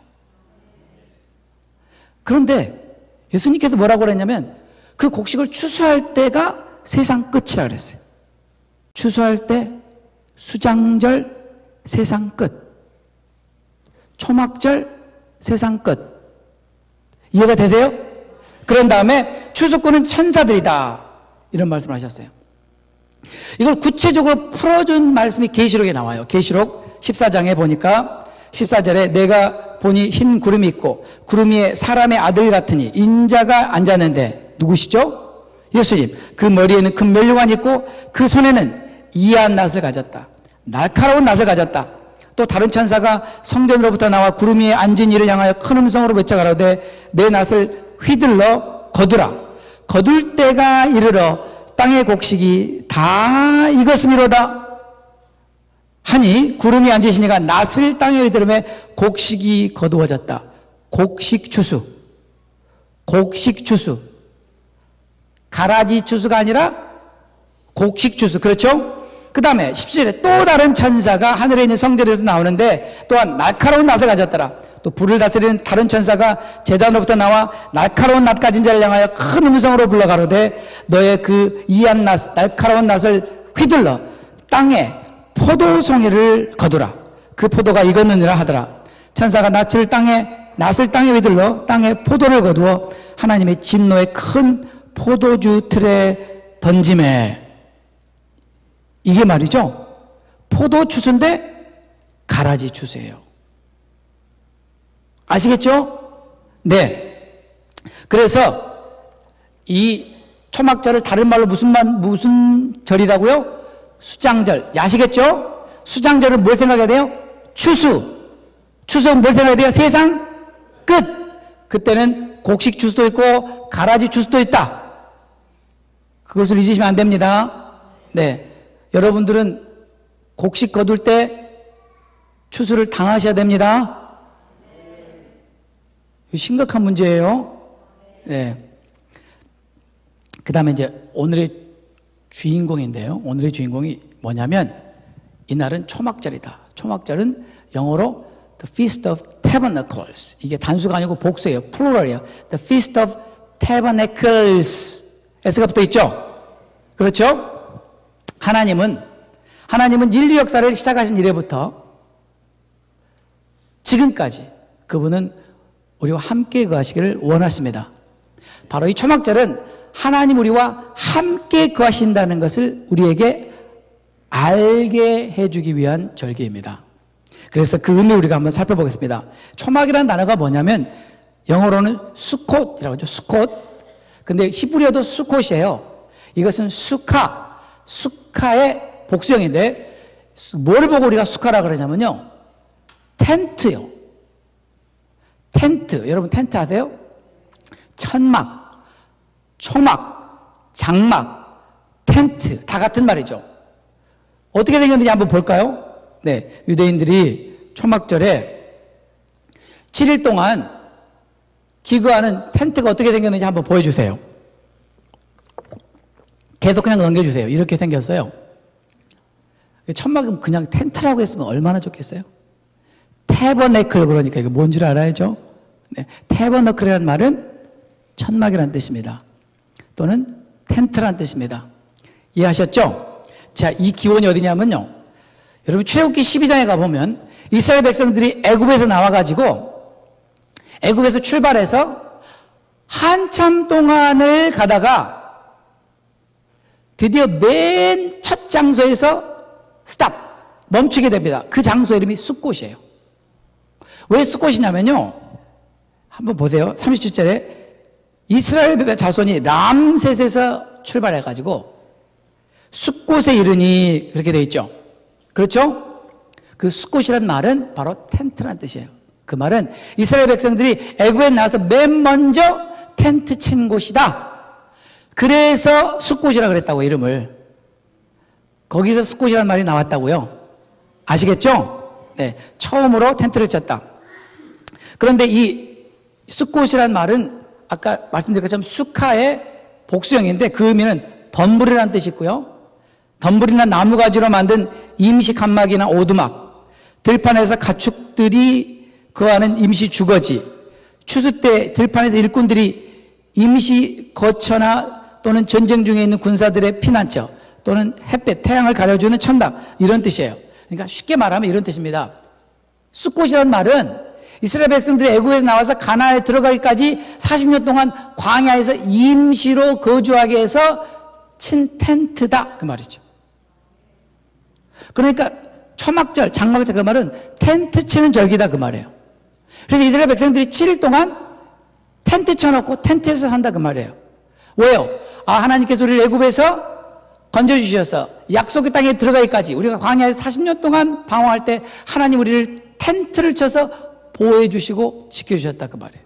그런데 예수님께서 뭐라고 그랬냐면 그 곡식을 추수할 때가 세상 끝이라 그랬어요. 추수할 때 수장절 세상 끝, 초막절 세상 끝. 이해가 되세요? 그런 다음에 추수꾼은 천사들이다 이런 말씀을 하셨어요. 이걸 구체적으로 풀어준 말씀이 계시록에 나와요. 계시록 14장에 보니까 14절에 내가 보니 흰 구름이 있고 구름 위에 사람의 아들 같으니 인자가 앉았는데 누구시죠? 예수님. 그 머리에는 큰 면류관이 있고 그 손에는 이한 낫을 가졌다. 날카로운 낫을 가졌다. 또 다른 천사가 성전으로부터 나와 구름 위에 앉은 이를 향하여 큰 음성으로 외쳐가로되 내 낫을 휘둘러 거두라. 거둘 때가 이르러 땅의 곡식이 다 익었음이로다 하니 구름이 앉으시니까 낫을 땅에 휘두르매 곡식이 거두어졌다. 곡식 추수. 곡식 추수. 가라지 추수가 아니라 곡식 추수. 그렇죠? 그 다음에 17절에 또 다른 천사가 하늘에 있는 성전에서 나오는데 또한 날카로운 낫을 가졌더라. 또 불을 다스리는 다른 천사가 제단으로부터 나와 날카로운 낫 가진 자를 향하여 큰 음성으로 불러가로되 너의 그 이한 낫 날카로운 낫을 휘둘러 땅에 포도송이를 거두라. 그 포도가 익었느니라 하더라. 천사가 낫을 땅에 휘둘러 땅에 포도를 거두어 하나님의 진노의 큰 포도주 틀에 던짐에. 이게 말이죠, 포도 추수인데 가라지 추수예요. 아시겠죠? 네. 그래서 이 초막절을 다른 말로 무슨 절이라고요? 수장절. 아시겠죠? 수장절은 뭘 생각해야 돼요? 추수. 추수는 뭘 생각해야 돼요? 세상 끝. 그때는 곡식 추수도 있고 가라지 추수도 있다. 그것을 잊으시면 안 됩니다. 네. 여러분들은 곡식 거둘 때 추수를 당하셔야 됩니다. 심각한 문제예요. 네. 그 다음에 이제 오늘의 주인공인데요. 오늘의 주인공이 뭐냐면 이날은 초막절이다. 초막절은 영어로 The Feast of Tabernacles. 이게 단수가 아니고 복수예요. 플로럴이에요. The Feast of Tabernacles. S가 붙어 있죠? 그렇죠? 하나님은 인류 역사를 시작하신 이래부터 지금까지 그분은 우리와 함께 거하시기를 원하십니다. 바로 이 초막절은 하나님 우리와 함께 거하신다는 것을 우리에게 알게 해주기 위한 절기입니다. 그래서 그 의미 우리가 한번 살펴보겠습니다. 초막이라는 단어가 뭐냐면 영어로는 수콧이라고 하죠. 수콧. 근데 히브리어도 수콧이에요. 이것은 수카의 복수형인데 뭘 보고 우리가 수카라 그러냐면요, 텐트요. 텐트. 여러분 텐트 아세요? 천막, 초막, 장막, 텐트 다 같은 말이죠. 어떻게 생겼는지 한번 볼까요? 네, 유대인들이 초막절에 7일 동안 기거하는 텐트가 어떻게 생겼는지 한번 보여주세요. 계속 그냥 넘겨주세요. 이렇게 생겼어요. 천막은 그냥 텐트라고 했으면 얼마나 좋겠어요? 태버네클, 그러니까 이게 뭔지를 알아야죠. 네, 태버네클이라는 말은 천막이라는 뜻입니다. 또는 텐트라는 뜻입니다. 이해하셨죠? 자, 이 기원이 어디냐면요, 여러분 출애굽기 12장에 가보면 이스라엘 백성들이 애굽에서 나와가지고 애굽에서 출발해서 한참 동안을 가다가 드디어 맨 첫 장소에서 스탑, 멈추게 됩니다. 그 장소 이름이 숫곳이에요. 왜 숫곳이냐면요, 한번 보세요. 37절에 이스라엘 자손이 람셋에서 출발해가지고 숫곳에 이르니, 그렇게 되어 있죠. 그렇죠? 그 숫곳이란 말은 바로 텐트란 뜻이에요. 그 말은 이스라엘 백성들이 애굽에 나와서 맨 먼저 텐트 친 곳이다. 그래서 숫곳이라 그랬다고, 이름을. 거기서 숫곳이라는 말이 나왔다고요. 아시겠죠? 네, 처음으로 텐트를 쳤다. 그런데 이 숫곳이라는 말은 아까 말씀드린 것처럼 수카의 복수형인데 그 의미는 덤불이라는 뜻이 있고요. 덤불이나 나무가지로 만든 임시 칸막이나 오두막, 들판에서 가축들이 거하는 임시 주거지, 추수 때 들판에서 일꾼들이 임시 거처나 또는 전쟁 중에 있는 군사들의 피난처, 또는 햇볕, 태양을 가려주는 천막, 이런 뜻이에요. 그러니까 쉽게 말하면 이런 뜻입니다. 숫곳이라는 말은 이스라엘 백성들이 애굽에서 나와서 가나안에 들어가기까지 40년 동안 광야에서 임시로 거주하게 해서 친 텐트다, 그 말이죠. 그러니까 초막절, 장막절, 그 말은 텐트 치는 절기다, 그 말이에요. 그래서 이스라엘 백성들이 7일 동안 텐트 쳐놓고 텐트에서 산다, 그 말이에요. 왜요? 하나님께서 우리를 애굽에서 건져주셔서 약속의 땅에 들어가기까지 우리가 광야에서 40년 동안 방황할 때 하나님 우리를 텐트를 쳐서 보호해 주시고 지켜주셨다, 그 말이에요.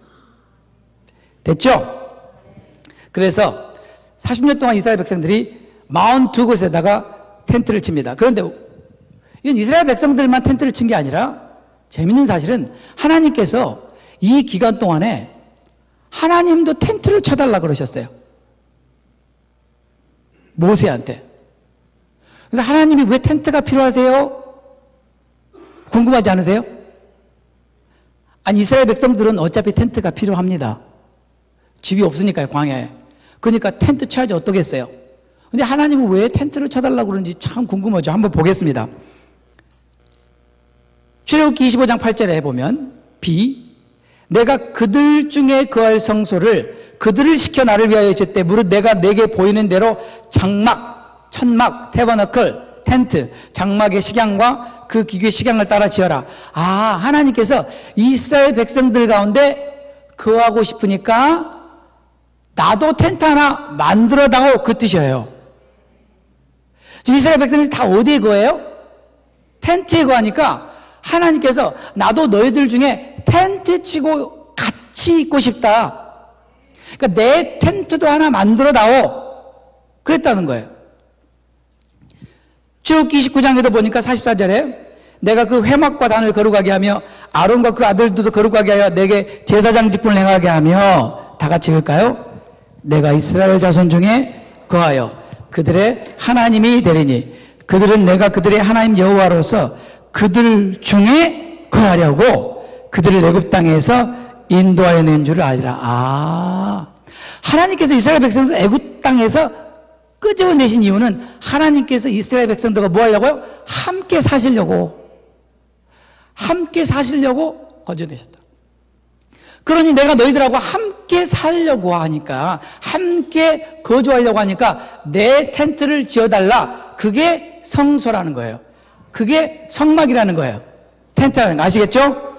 됐죠? 그래서 40년 동안 이스라엘 백성들이 42곳에다가 텐트를 칩니다. 그런데 이건 이스라엘 백성들만 텐트를 친 게 아니라 재밌는 사실은 하나님께서 이 기간 동안에 하나님도 텐트를 쳐달라 그러셨어요. 모세한테. 그래서 하나님이 왜 텐트가 필요하세요? 궁금하지 않으세요? 아니, 이스라엘 백성들은 어차피 텐트가 필요합니다. 집이 없으니까요, 광야에. 그러니까 텐트 쳐야지 어떠겠어요? 근데 하나님은 왜 텐트를 쳐달라고 그러는지 참 궁금하죠. 한번 보겠습니다. 출애굽기 25장 8절에 보면 B, 내가 그들 중에 거할 성소를 그들을 시켜 나를 위하여 짓되 무릇 내가 내게 보이는 대로 장막, 천막, 태버너클, 텐트, 장막의 식양과 그 기교의 식양을 따라 지어라. 아, 하나님께서 이스라엘 백성들 가운데 거하고 싶으니까 나도 텐트 하나 만들어 다오, 그 뜻이에요. 지금 이스라엘 백성들이 다 어디에 거해요? 텐트에 거하니까 하나님께서 나도 너희들 중에 텐트 치고 같이 있고 싶다. 그러니까 내 텐트도 하나 만들어 다오. 그랬다는 거예요. 출애굽기 29장에도 보니까 44절에 내가 그 회막과 단을 거룩하게 하며 아론과 그 아들들도 거룩하게 하여 내게 제사장 직분을 행하게 하며 다 같이 읽을까요? 내가 이스라엘 자손 중에 거하여 그들의 하나님이 되리니 그들은 내가 그들의 하나님 여호와로서 그들 중에 거하려고 그들을 애굽 땅에서 인도하여 낸 줄을 알리라. 아, 하나님께서 이스라엘 백성들 애굽 땅에서 끄집어내신 이유는 하나님께서 이스라엘 백성들과 뭐 하려고요? 함께 사시려고 건져내셨다. 그러니 내가 너희들하고 함께 살려고 하니까, 함께 거주하려고 하니까 내 텐트를 지어달라. 그게 성소라는 거예요. 그게 성막이라는 거예요. 텐트라는 거 아시겠죠?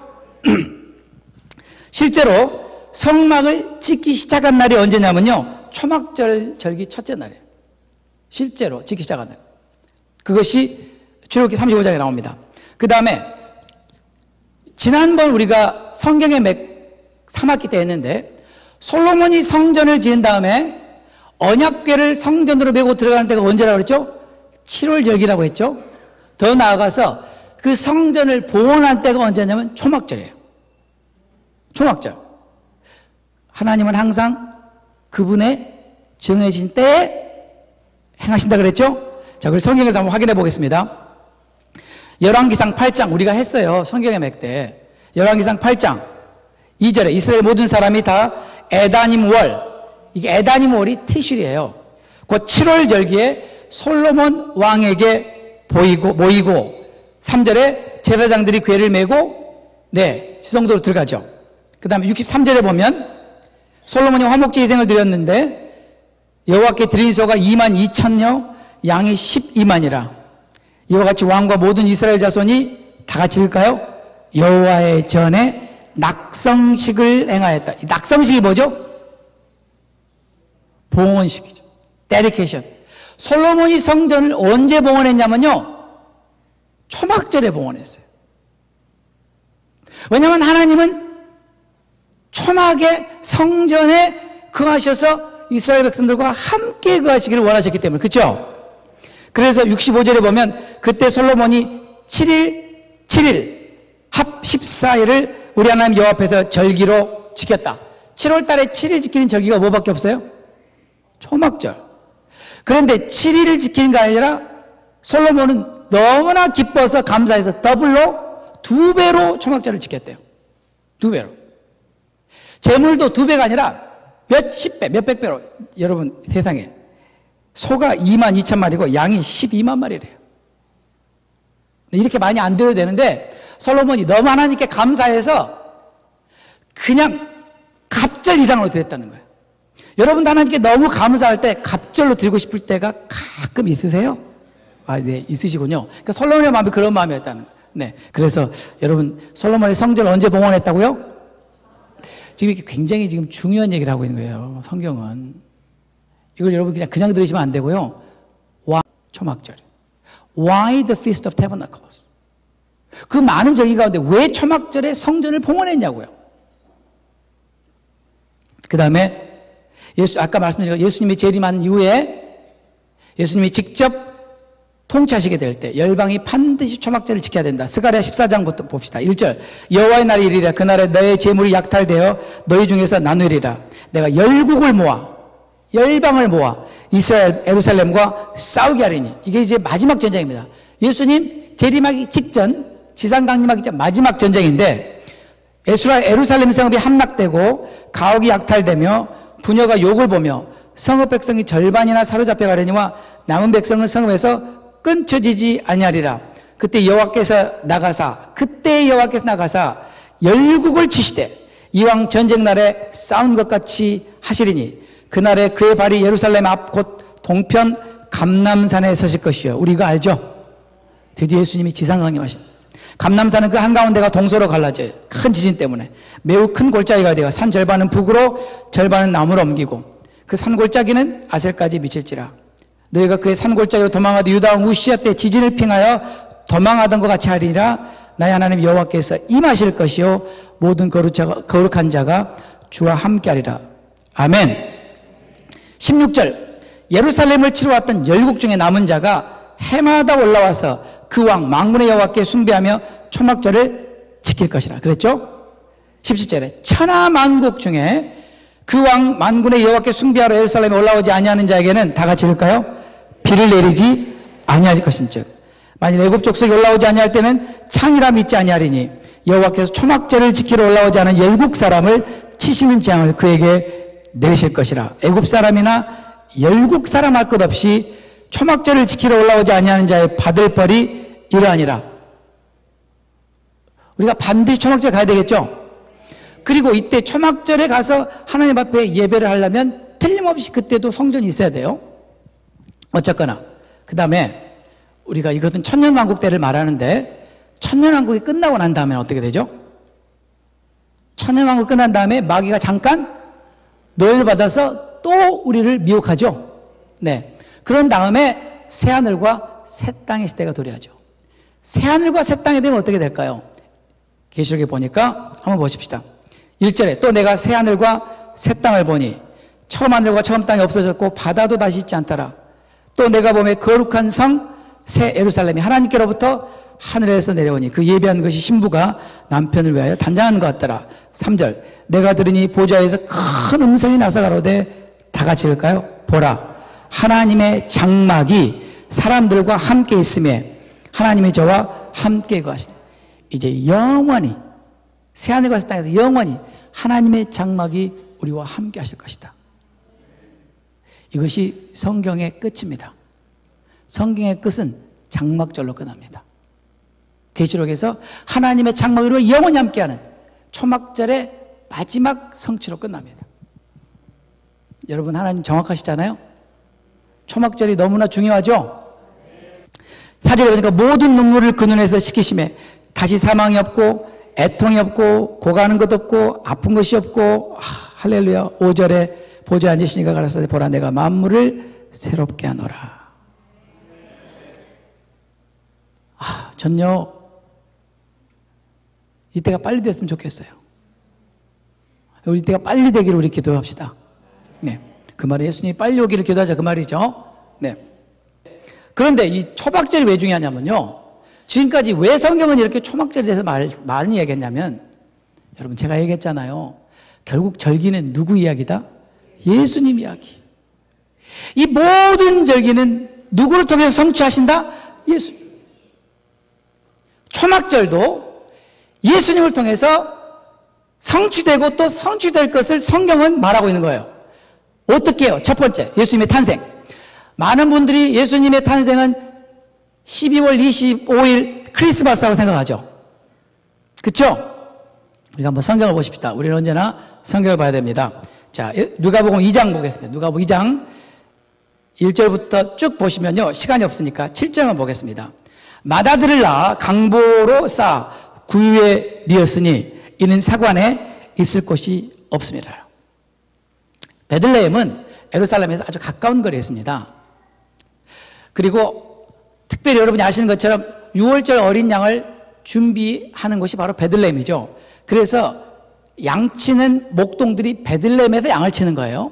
실제로 성막을 짓기 시작한 날이 언제냐면요, 초막절 절기 첫째 날이에요. 실제로 짓기 시작한 날. 그것이 출애굽기 35장에 나옵니다. 그 다음에 지난번 우리가 성경의 맥 3학기 때 했는데, 솔로몬이 성전을 지은 다음에 언약궤를 성전으로 메고 들어가는 때가 언제라고 그랬죠? 7월 절기라고 했죠. 더 나아가서 그 성전을 봉헌한 때가 언제냐면 초막절이에요. 초막절. 하나님은 항상 그분의 정해진 때에 행하신다 그랬죠? 자, 그걸 성경에서 한번 확인해 보겠습니다. 열왕기상 8장 우리가 했어요. 성경의 맥 때. 열왕기상 8장 2절에 이스라엘 모든 사람이 다 에다님 월, 이게 에다님 월이 티슐이에요. 그 7월 절기에 솔로몬 왕에게 모이고 3절에 제사장들이 궤를 메고 지성소로 들어가죠. 그 다음에 63절에 보면 솔로몬이 화목제 희생을 드렸는데 여호와께 드린 소가 22,000여, 양이 12만이라. 이와 같이 왕과 모든 이스라엘 자손이 다 같이 읽을까요? 여호와의 전에 낙성식을 행하였다. 이 낙성식이 뭐죠? 봉헌식이죠. 데디케이션. 솔로몬이 성전을 언제 봉헌했냐면요, 초막절에 봉헌했어요. 왜냐하면 하나님은 초막에 성전에 거하셔서 이스라엘 백성들과 함께 거하시기를 원하셨기 때문에. 그렇죠? 그래서 65절에 보면 그때 솔로몬이 7일 합 14일을 우리 하나님 여호와 앞에서 절기로 지켰다. 7월 달에 7일 지키는 절기가 뭐밖에 없어요? 초막절. 그런데 7일을 지키는 게 아니라 솔로몬은 너무나 기뻐서 감사해서 더블로 2배로 초막절을 지켰대요. 2배로. 재물도 2배가 아니라 몇십 배, 몇백 배로. 여러분 세상에 소가 22,000마리고 양이 12만 마리래요. 이렇게 많이 안 드려도 되는데 솔로몬이 너무 하나님께 감사해서 그냥 갑절 이상으로 드렸다는 거예요. 여러분도 하나님께 너무 감사할 때 갑절로 드리고 싶을 때가 가끔 있으세요? 아, 네, 있으시군요. 그러니까 솔로몬의 마음이 그런 마음이었다는 거예요. 네, 그래서 여러분 솔로몬의 성전을 언제 봉헌했다고요? 지금 이게 굉장히 지금 중요한 얘기를 하고 있는 거예요. 성경은 이걸 여러분 그냥 들으시면 안 되고요. 초막절. Why the Feast of Tabernacles? 그 많은 절기 가운데 왜 초막절에 성전을 봉헌했냐고요. 그 다음에 아까 말씀드린 예수님이 재림한 이후에 예수님이 직접 통치하시게 될 때 열방이 반드시 초막절을 지켜야 된다. 스가랴 14장부터 봅시다. 1절 여호와의 날이 이르리라. 그날에 너의 재물이 약탈되어 너희 중에서 나누리라. 내가 열국을 모아 열방을 모아 이스라엘 예루살렘과 싸우게 하리니. 이게 이제 마지막 전쟁입니다. 예수님 재림하기 직전, 지상 강림하기 전 마지막 전쟁인데, 예루살렘 성읍이 함락되고 가옥이 약탈되며 부녀가 욕을 보며 성읍 백성이 절반이나 사로잡혀 가려니와 남은 백성은 성읍에서 끊쳐지지 아니하리라. 그때 여호와께서 나가사 열국을 치시되 이왕 전쟁 날에 싸운 것 같이 하시리니 그날에 그의 발이 예루살렘 앞 곧 동편 감람산에 서실 것이요. 우리가 알죠? 드디어 예수님이 지상 강림하신. 감람산은 그 한가운데가 동서로 갈라져요. 큰 지진 때문에 매우 큰 골짜기가 되어 산 절반은 북으로 절반은 남으로 옮기고 그 산 골짜기는 아셀까지 미칠지라. 너희가 그의 산 골짜기로 도망하되 유다 왕 우시아 때 지진을 핑하여 도망하던 것 같이 하리라. 나의 하나님 여호와께서 임하실 것이요 모든 거룩한 자가 주와 함께하리라. 아멘. 16절, 예루살렘을 치러 왔던 열국 중에 남은 자가 해마다 올라와서 그 왕 만군의 여호와께 숭배하며 초막절을 지킬 것이라 그랬죠. 17절에 천하만국 중에 그 왕 만군의 여호와께 숭배하러 예루살렘에 올라오지 아니하는 자에게는 다 같이 읽을까요? 비를 내리지 아니할 것인즉 만일 애굽 족속이 올라오지 아니할 때는 창이라 믿지 아니하리니 여호와께서 초막절을 지키러 올라오지 않은 열국 사람을 치시는 재앙을 그에게 내리실 것이라. 애굽 사람이나 열국 사람 할 것 없이 초막절을 지키러 올라오지 아니하는 자의 받을 벌이 이러하니라. 우리가 반드시 초막절 가야 되겠죠. 그리고 이때 초막절에 가서 하나님 앞에 예배를 하려면 틀림없이 그때도 성전이 있어야 돼요. 어쨌거나 그 다음에 우리가 이것은 천년왕국 때를 말하는데, 천년왕국이 끝나고 난 다음에 어떻게 되죠? 천년왕국 끝난 다음에 마귀가 잠깐 노예를 받아서 또 우리를 미혹하죠. 네. 그런 다음에 새하늘과 새 땅의 시대가 도래하죠. 새하늘과 새 땅이 되면 어떻게 될까요? 계시록에 보니까 한번 보십시다. 1절에 또 내가 새하늘과 새 땅을 보니 처음 하늘과 처음 땅이 없어졌고 바다도 다시 있지 않더라. 또 내가 보매 거룩한 성 새 예루살렘이 하나님께로부터 하늘에서 내려오니 그 예비한 것이 신부가 남편을 위하여 단장하는 것 같더라. 3절 내가 들으니 보좌에서 큰 음성이 나서 가로되 다 같이 읽을까요? 보라 하나님의 장막이 사람들과 함께 있음에 하나님이 저와 함께 거하시네. 이제 영원히 새하늘과 새 땅에서 영원히 하나님의 장막이 우리와 함께 하실 것이다. 이것이 성경의 끝입니다. 성경의 끝은 장막절로 끝납니다. 계시록에서 하나님의 장막으로 영원히 함께하는 초막절의 마지막 성취로 끝납니다. 여러분 하나님 정확하시잖아요. 초막절이 너무나 중요하죠. 4절에 보니까 모든 눈물을 그 눈에서 씻기심에 다시 사망이 없고 애통이 없고 고가는 것 없고 아픈 것이 없고 할렐루야. 5절에 보좌에 앉으시니가 가라사대 보라 내가 만물을 새롭게 하노라. 전요 이때가 빨리 됐으면 좋겠어요. 우리 때가 빨리 되기를 우리 기도합시다. 네, 그 말은 예수님이 빨리 오기를 기도하자 그 말이죠. 네. 그런데 이 초막절이 왜 중요하냐면요. 지금까지 왜 성경은 이렇게 초막절에 대해서 많이 얘기했냐면, 여러분 제가 얘기했잖아요. 결국 절기는 누구 이야기다? 예수님 이야기. 이 모든 절기는 누구를 통해서 성취하신다? 예수님. 초막절도 예수님을 통해서 성취되고 또 성취될 것을 성경은 말하고 있는 거예요. 어떻게 해요? 첫 번째, 예수님의 탄생. 많은 분들이 예수님의 탄생은 12월 25일 크리스마스라고 생각하죠. 그렇죠? 우리가 한번 성경을 보십시다. 우리는 언제나 성경을 봐야 됩니다. 자, 누가복음 2장 보겠습니다. 누가복음 2장 1절부터 쭉 보시면요. 시간이 없으니까 7절만 보겠습니다. 마다들을 낳아 강보로 쌓아 구유에 뉘었으니 이는 사관에 있을 곳이 없습니다. 베들레헴은 예루살렘에서 아주 가까운 거리에 있습니다. 그리고 특별히 여러분이 아시는 것처럼 6월절 어린 양을 준비하는 곳이 바로 베들레헴이죠. 그래서 양치는 목동들이 베들레헴에서 양을 치는 거예요.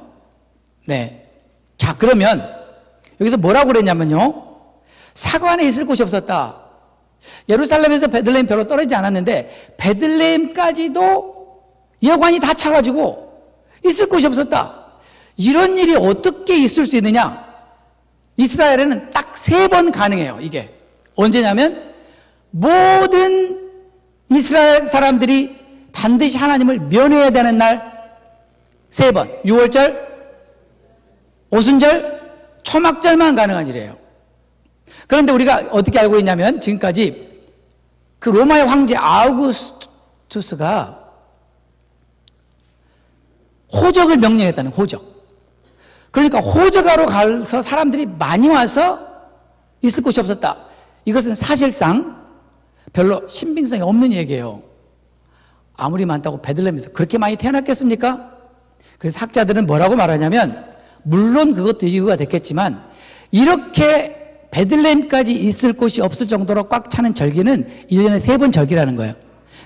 네. 자, 그러면 여기서 뭐라고 그랬냐면요. 사관에 있을 곳이 없었다. 예루살렘에서 베들레헴 별로 떨어지지 않았는데 베들레헴까지도 여관이 다 차가지고 있을 곳이 없었다. 이런 일이 어떻게 있을 수 있느냐? 이스라엘에는 딱 3번 가능해요. 이게 언제냐면 모든 이스라엘 사람들이 반드시 하나님을 면회해야 되는 날 3번, 유월절, 오순절, 초막절만 가능한 일이에요. 그런데 우리가 어떻게 알고 있냐면 지금까지 그 로마의 황제 아우구스투스가 호적을 명령했다는 호적. 그러니까 호적하러 가서 사람들이 많이 와서 있을 곳이 없었다. 이것은 사실상 별로 신빙성이 없는 얘기예요. 아무리 많다고 베들레헴에서 그렇게 많이 태어났겠습니까? 그래서 학자들은 뭐라고 말하냐면 물론 그것도 이유가 됐겠지만 이렇게 베들레헴까지 있을 곳이 없을 정도로 꽉 차는 절기는 1년에 3번 절기라는 거예요.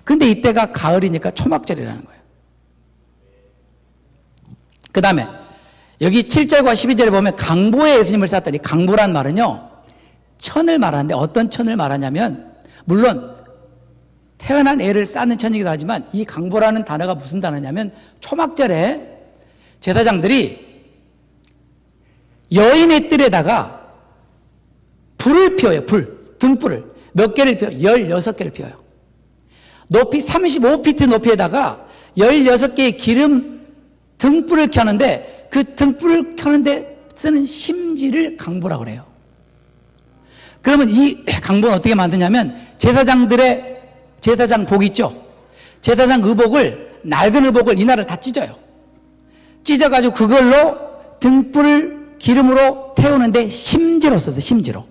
근데 이때가 가을이니까 초막절이라는 거예요. 그 다음에 여기 7절과 12절에 보면 강보에 예수님을 쌓았더니 강보란 말은요 천을 말하는데 어떤 천을 말하냐면 물론 태어난 애를 쌓는 천이기도 하지만 이 강보라는 단어가 무슨 단어냐면 초막절에 제사장들이 여인의 뜰에다가 불을 피워요. 등불을 몇 개를 피워요? 16개를 피워요. 높이 35피트 높이에다가 16개의 기름 등불을 켜는데 그 등불을 켜는데 쓰는 심지를 강보라고 그래요. 그러면 이 강보는 어떻게 만드냐면 제사장복 있죠? 제사장 의복을 낡은 의복을 이날을 다 찢어요. 찢어가지고 그걸로 등불을 기름으로 태우는데 심지로 썼어요. 심지로.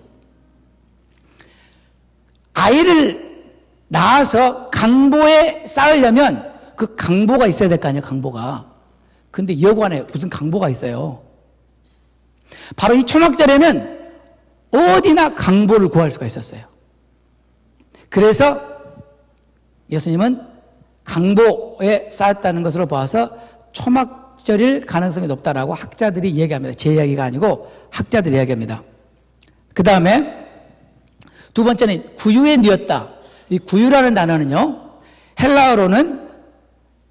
아이를 낳아서 강보에 쌓으려면 그 강보가 있어야 될 거 아니에요. 강보가. 근데 여관에 무슨 강보가 있어요. 바로 이 초막절에는 어디나 강보를 구할 수가 있었어요. 그래서 예수님은 강보에 쌓았다는 것으로 봐서 초막절일 가능성이 높다라고 학자들이 얘기합니다. 제 이야기가 아니고 학자들이 이야기합니다. 그 다음에 두 번째는 구유에 뉘었다. 이 구유라는 단어는요, 헬라어로는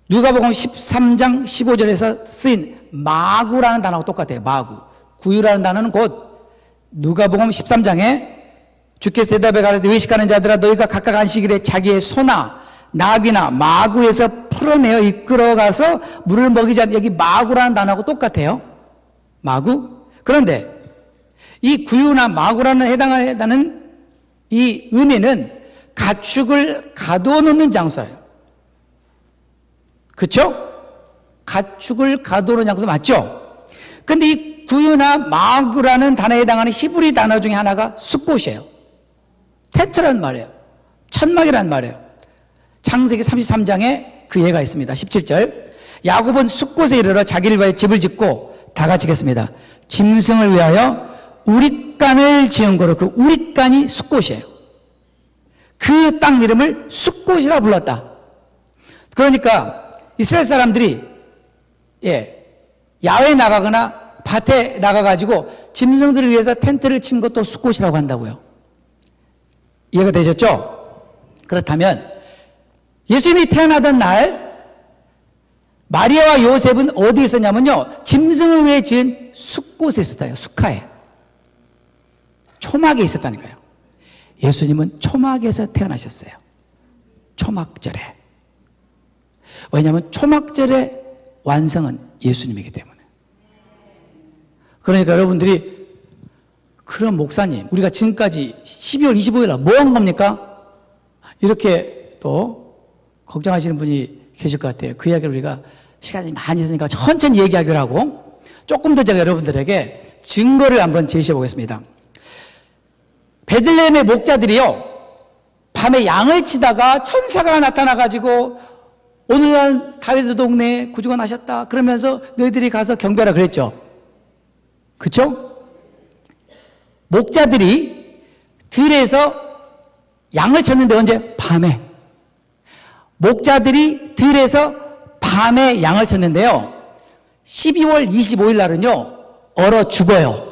누가복음 13장 15절에서 쓰인 마구라는 단어하고 똑같아요. 마구. 구유라는 단어는 곧 누가복음 13장에 주께서 대답해 가라사대 외식하는 자들아 너희가 각각 안식일에 자기의 소나 나귀나 마구에서 풀어내어 이끌어가서 물을 먹이지 않는 여기 마구라는 단어하고 똑같아요. 마구. 그런데 이 구유나 마구라는 해당하는 이 의미는 가축을 가두어 놓는 장소예요. 그렇죠? 가축을 가두어 놓는 장소 맞죠? 근데 이 구유나 마구라는 단어에 해당하는 히브리 단어 중에 하나가 숫곳이에요. 텐트란 말이에요. 천막이란 말이에요. 창세기 33장에 그 예가 있습니다. 17절. 야곱은 숫곳에 이르러 자기를 위하여 집을 짓고 다 같이 읽겠습니다. 짐승을 위하여 우릿간을 지은 거로 그 우릿간이 숫곳이에요. 그 땅 이름을 숫곳이라 불렀다. 그러니까 이스라엘 사람들이 야외에 나가거나 밭에 나가가지고 짐승들을 위해서 텐트를 친 것도 숫곳이라고 한다고요. 이해가 되셨죠? 그렇다면 예수님이 태어나던 날 마리아와 요셉은 어디에 있었냐면요, 짐승을 위해 지은 숫곳에 있었다요. 숫가에. 초막에 있었다니까요. 예수님은 초막에서 태어나셨어요. 초막절에. 왜냐하면 초막절의 완성은 예수님이기 때문에. 그러니까 여러분들이 그럼 목사님 우리가 지금까지 12월 25일 날 뭐 한 겁니까? 이렇게 또 걱정하시는 분이 계실 것 같아요. 그 이야기를 우리가 시간이 많이 드니까 천천히 얘기하기로 하고 조금 더 제가 여러분들에게 증거를 한번 제시해 보겠습니다. 베들레헴의 목자들이요, 밤에 양을 치다가 천사가 나타나가지고 오늘날 다윗의 동네에 구주가 나셨다 그러면서 너희들이 가서 경배하라 그랬죠. 그렇죠? 목자들이 들에서 양을 쳤는데 언제? 밤에. 목자들이 들에서 밤에 양을 쳤는데요, 12월 25일 날은요 얼어 죽어요.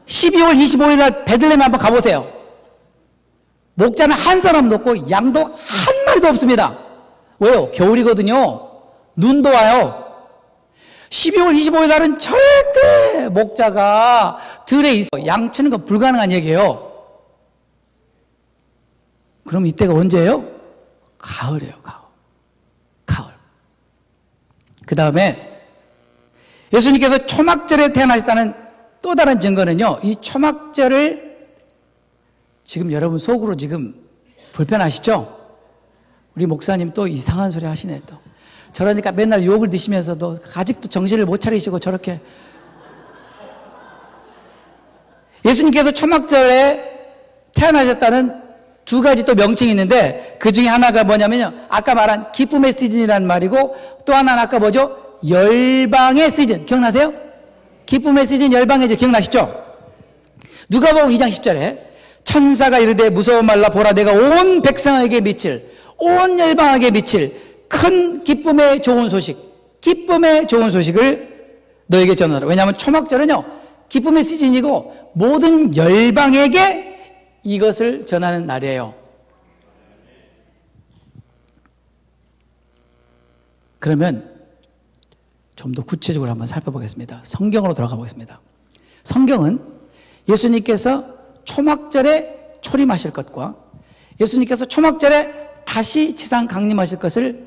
12월 25일 날 베들레헴 한번 가보세요. 목자는 한 사람도 없고 양도 한 마리도 없습니다. 왜요? 겨울이거든요. 눈도 와요. 12월 25일 날은 절대 목자가 들에 있어. 양치는 건 불가능한 얘기예요. 그럼 이때가 언제예요? 가을이에요, 가을. 그 다음에 예수님께서 초막절에 태어나셨다는 또 다른 증거는요, 이 초막절을 지금 여러분 속으로 지금 불편하시죠? 우리 목사님 또 이상한 소리 하시네 또. 저러니까 맨날 욕을 드시면서도 아직도 정신을 못 차리시고 저렇게. 예수님께서 초막절에 태어나셨다는 두 가지 또 명칭이 있는데 그 중에 하나가 뭐냐면요, 아까 말한 기쁨의 시즌이라는 말이고 또 하나는 아까 뭐죠? 열방의 시즌. 기억나세요? 기쁨의 시즌, 열방의 시즌 기억나시죠? 누가복음 2장 10절에 천사가 이르되 무서워 말라, 보라 내가 온 백성에게 미칠, 온 열방에게 미칠 큰 기쁨의 좋은 소식, 기쁨의 좋은 소식을 너에게 전하라. 왜냐하면 초막절은요, 기쁨의 시즌이고 모든 열방에게 이것을 전하는 날이에요. 그러면 좀 더 구체적으로 한번 살펴보겠습니다. 성경으로 들어가 보겠습니다. 성경은 예수님께서 초막절에 초림하실 것과 예수님께서 초막절에 다시 지상 강림하실 것을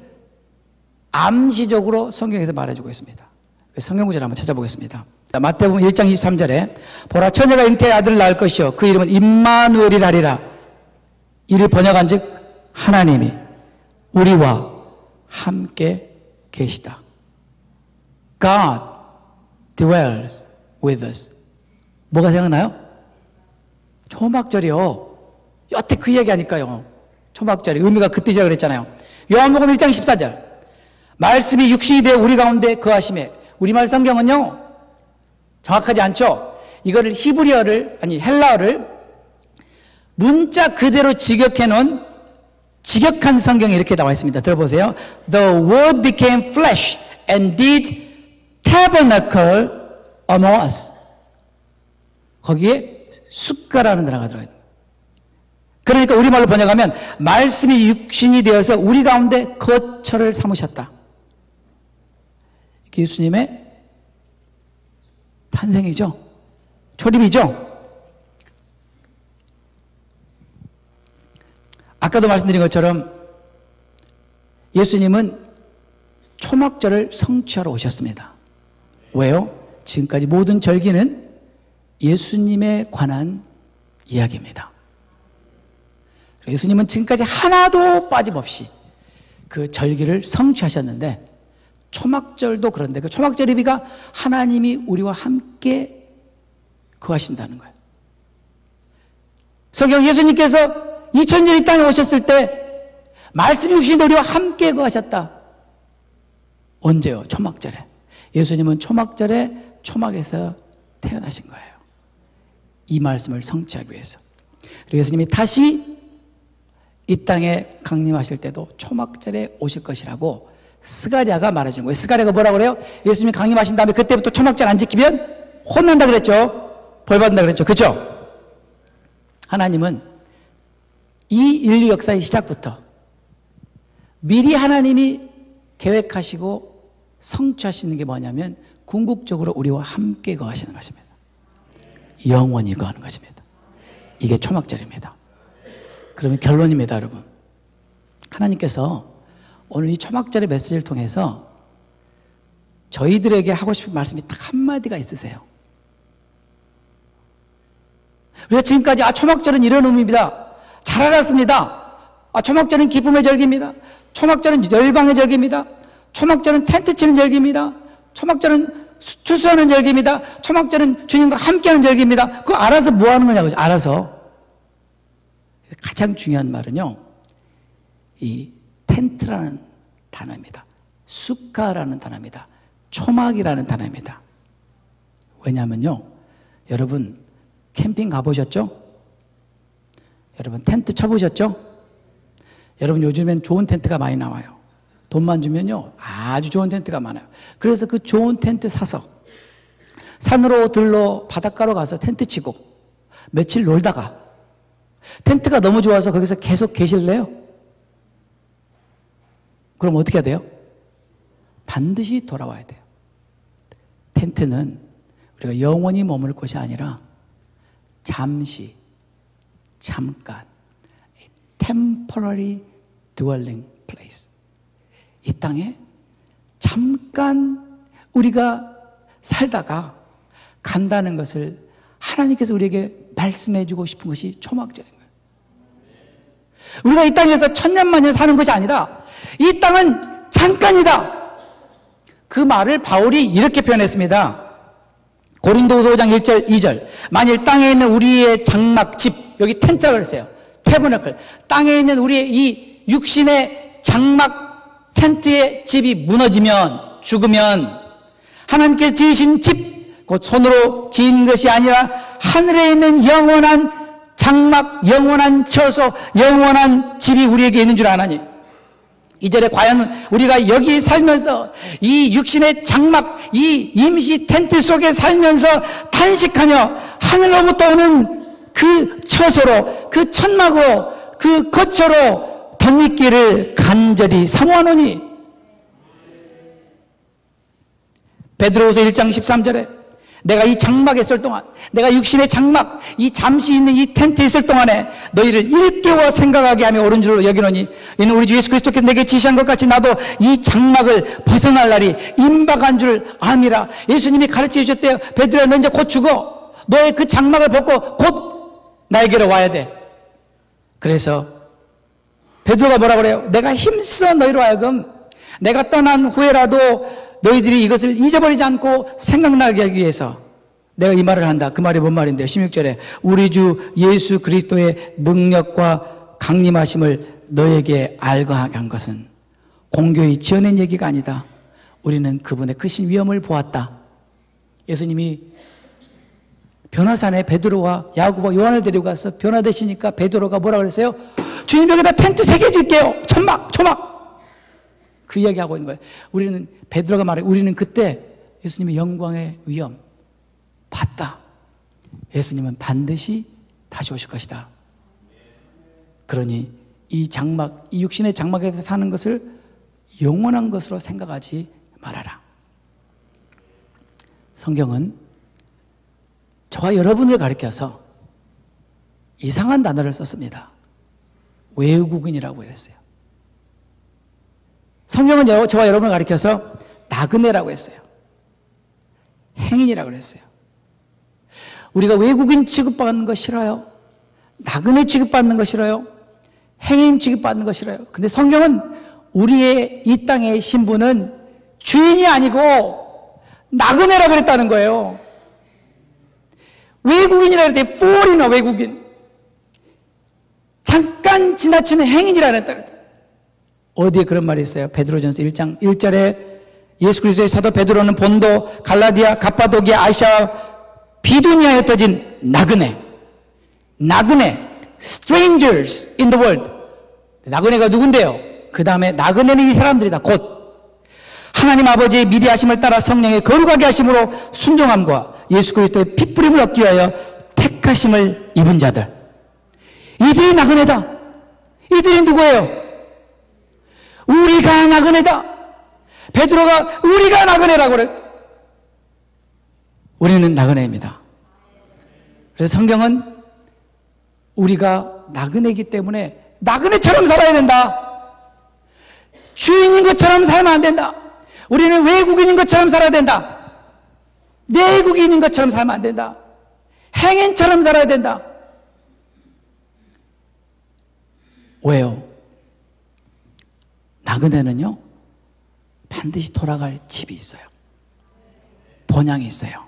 암시적으로 성경에서 말해주고 있습니다. 성경 구절을 한번 찾아보겠습니다. 마태복음 1장 23절에 보라 처녀가 잉태의 아들을 낳을 것이요 그 이름은 임마누엘이라 하리라. 이를 번역한 즉 하나님이 우리와 함께 계시다. God dwells with us. 뭐가 생각나요? 초막절이요. 여태 그 얘기하니까요. 초막절이 의미가 그 뜻이라고 그랬잖아요. 요한복음 1장 14절 말씀이 육신이 되어 우리 가운데 거하심에. 우리말 성경은요 정확하지 않죠. 이거를 히브리어를 아니 헬라어를 문자 그대로 직역해 놓은 직역한 성경에 이렇게 나와 있습니다. 들어보세요. The word became flesh and did tabernacle among us. 거기에 숫가라는 단어가 들어가 있는. 그러니까 우리말로 번역하면 말씀이 육신이 되어서 우리 가운데 거처를 삼으셨다. 예수님의 탄생이죠. 초림이죠. 아까도 말씀드린 것처럼 예수님은 초막절을 성취하러 오셨습니다. 왜요? 지금까지 모든 절기는 예수님에 관한 이야기입니다. 예수님은 지금까지 하나도 빠짐없이 그 절기를 성취하셨는데 초막절도 그런데 그 초막절 의미가 하나님이 우리와 함께 거하신다는 거예요. 성경 예수님께서 2000년 이 땅에 오셨을 때 말씀이 육신이 우리와 함께 거하셨다. 언제요? 초막절에. 예수님은 초막절에 초막에서 태어나신 거예요. 이 말씀을 성취하기 위해서. 그리고 예수님이 다시 이 땅에 강림하실 때도 초막절에 오실 것이라고 스가랴가 말해준 거예요. 스가랴가 뭐라고 그래요? 예수님이 강림하신 다음에 그때부터 초막절 안 지키면 혼난다 그랬죠. 벌받는다 그랬죠. 그렇죠? 하나님은 이 인류 역사의 시작부터 미리 하나님이 계획하시고 성취하시는 게 뭐냐면 궁극적으로 우리와 함께 거하시는 것입니다. 영원히 거하는 것입니다. 이게 초막절입니다. 그러면 결론입니다, 여러분. 하나님께서 오늘 이 초막절의 메시지를 통해서 저희들에게 하고 싶은 말씀이 딱 한마디가 있으세요. 우리가 지금까지 초막절은 이런 의미입니다. 잘 알았습니다. 초막절은 기쁨의 절기입니다. 초막절은 열방의 절기입니다. 초막절은 텐트 치는 절기입니다. 초막절은 추수하는 절기입니다. 초막절은 주님과 함께하는 절기입니다. 그거 알아서 뭐 하는 거냐고요. 알아서. 가장 중요한 말은요, 이 텐트라는 단어입니다. 수카라는 단어입니다. 초막이라는 단어입니다. 왜냐하면요, 여러분 캠핑 가보셨죠? 여러분 텐트 쳐보셨죠? 여러분 요즘엔 좋은 텐트가 많이 나와요. 돈만 주면요 아주 좋은 텐트가 많아요. 그래서 그 좋은 텐트 사서 산으로 들러 바닷가로 가서 텐트 치고 며칠 놀다가 텐트가 너무 좋아서 거기서 계속 계실래요? 그럼 어떻게 해야 돼요? 반드시 돌아와야 돼요. 텐트는 우리가 영원히 머물 곳이 아니라 잠시, 잠깐, temporary dwelling place. 이 땅에 잠깐 우리가 살다가 간다는 것을 하나님께서 우리에게 말씀해 주고 싶은 것이 초막절인 거예요. 우리가 이 땅에서 천년만년 사는 것이 아니다. 이 땅은 잠깐이다. 그 말을 바울이 이렇게 표현했습니다. 고린도후서 5장 1절 2절. 만일 땅에 있는 우리의 장막집, 여기 텐트라고 그랬어요. 태버너클. 땅에 있는 우리의 이 육신의 장막 텐트의 집이 무너지면, 죽으면 하나님께서 지으신 집, 곧 손으로 지은 것이 아니라 하늘에 있는 영원한 장막, 영원한 처소, 영원한 집이 우리에게 있는 줄 아나니. 이절에 과연 우리가 여기 살면서 이 육신의 장막, 이 임시 텐트 속에 살면서 탄식하며 하늘로부터 오는 그 처소로, 그 천막으로, 그 거처로 덧입기를 간절히 사모하노니. 베드로후서 1장 13절에 내가 이 장막에 있을 동안, 내가 육신의 장막, 이 잠시 있는 이 텐트에 있을 동안에 너희를 일깨워 생각하게 하며 옳은 줄로 여기노니 이는 우리 주 예수 그리스도께서 내게 지시한 것 같이 나도 이 장막을 벗어날 날이 임박한 줄 암이라. 예수님이 가르쳐 주셨대요. 베드로야, 너 이제 곧 죽어. 너의 그 장막을 벗고 곧 나에게로 와야 돼. 그래서 베드로가 뭐라 그래요? 내가 힘써 너희로 하여금 내가 떠난 후에라도 너희들이 이것을 잊어버리지 않고 생각나게 하기 위해서 내가 이 말을 한다. 그 말이 뭔 말인데요? 16절에 우리 주 예수 그리스도의 능력과 강림하심을 너에게 알게 한 것은 공교히 지어낸 얘기가 아니다. 우리는 그분의 크신 위엄을 보았다. 예수님이 변화산에 베드로와 야고보와 요한을 데리고 가서 변화되시니까 베드로가 뭐라 그랬어요? 주님, 여기다 텐트 3개 질게요. 천막, 초막. 그 이야기하고 있는 거예요. 우리는, 베드로가 말해, 우리는 그때 예수님의 영광의 위엄 봤다. 예수님은 반드시 다시 오실 것이다. 그러니 이 장막, 이 육신의 장막에서 사는 것을 영원한 것으로 생각하지 말아라. 성경은 저와 여러분을 가리켜서 이상한 단어를 썼습니다. 외국인이라고 했어요. 성경은 저와 여러분을 가리켜서 나그네라고 했어요. 행인이라고 했어요. 우리가 외국인 취급받는 거 싫어요. 나그네 취급받는 거 싫어요. 행인 취급받는 거 싫어요. 근데 성경은 우리의 이 땅의 신분은 주인이 아니고 나그네라고 그랬다는 거예요. 외국인이라고 할 때 foreigner, 외국인. 잠깐 지나치는 행인이라고 했다. 어디에 그런 말이 있어요? 베드로전서 1장 1절에 예수 그리스도의 사도 베드로는 본도, 갈라디아, 갑바도기아, 아시아, 비두니아에 흩어진 나그네, strangers in the world. 나그네가 누군데요? 그 다음에 나그네는 이 사람들이다. 곧 하나님 아버지의 미리 하심을 따라 성령의 거룩하게 하심으로 순종함과 예수 그리스도의 핏부림을 얻기 위하여 택하심을 입은 자들. 이들이 나그네다. 이들이 누구예요? 우리가 나그네다. 베드로가 우리가 나그네라고 그래. 우리는 나그네입니다. 그래서 성경은 우리가 나그네이기 때문에 나그네처럼 살아야 된다. 주인인 것처럼 살면 안 된다. 우리는 외국인인 것처럼 살아야 된다. 내국인인 것처럼 살면 안 된다. 행인처럼 살아야 된다. 왜요? 나그네는요, 반드시 돌아갈 집이 있어요. 본향이 있어요.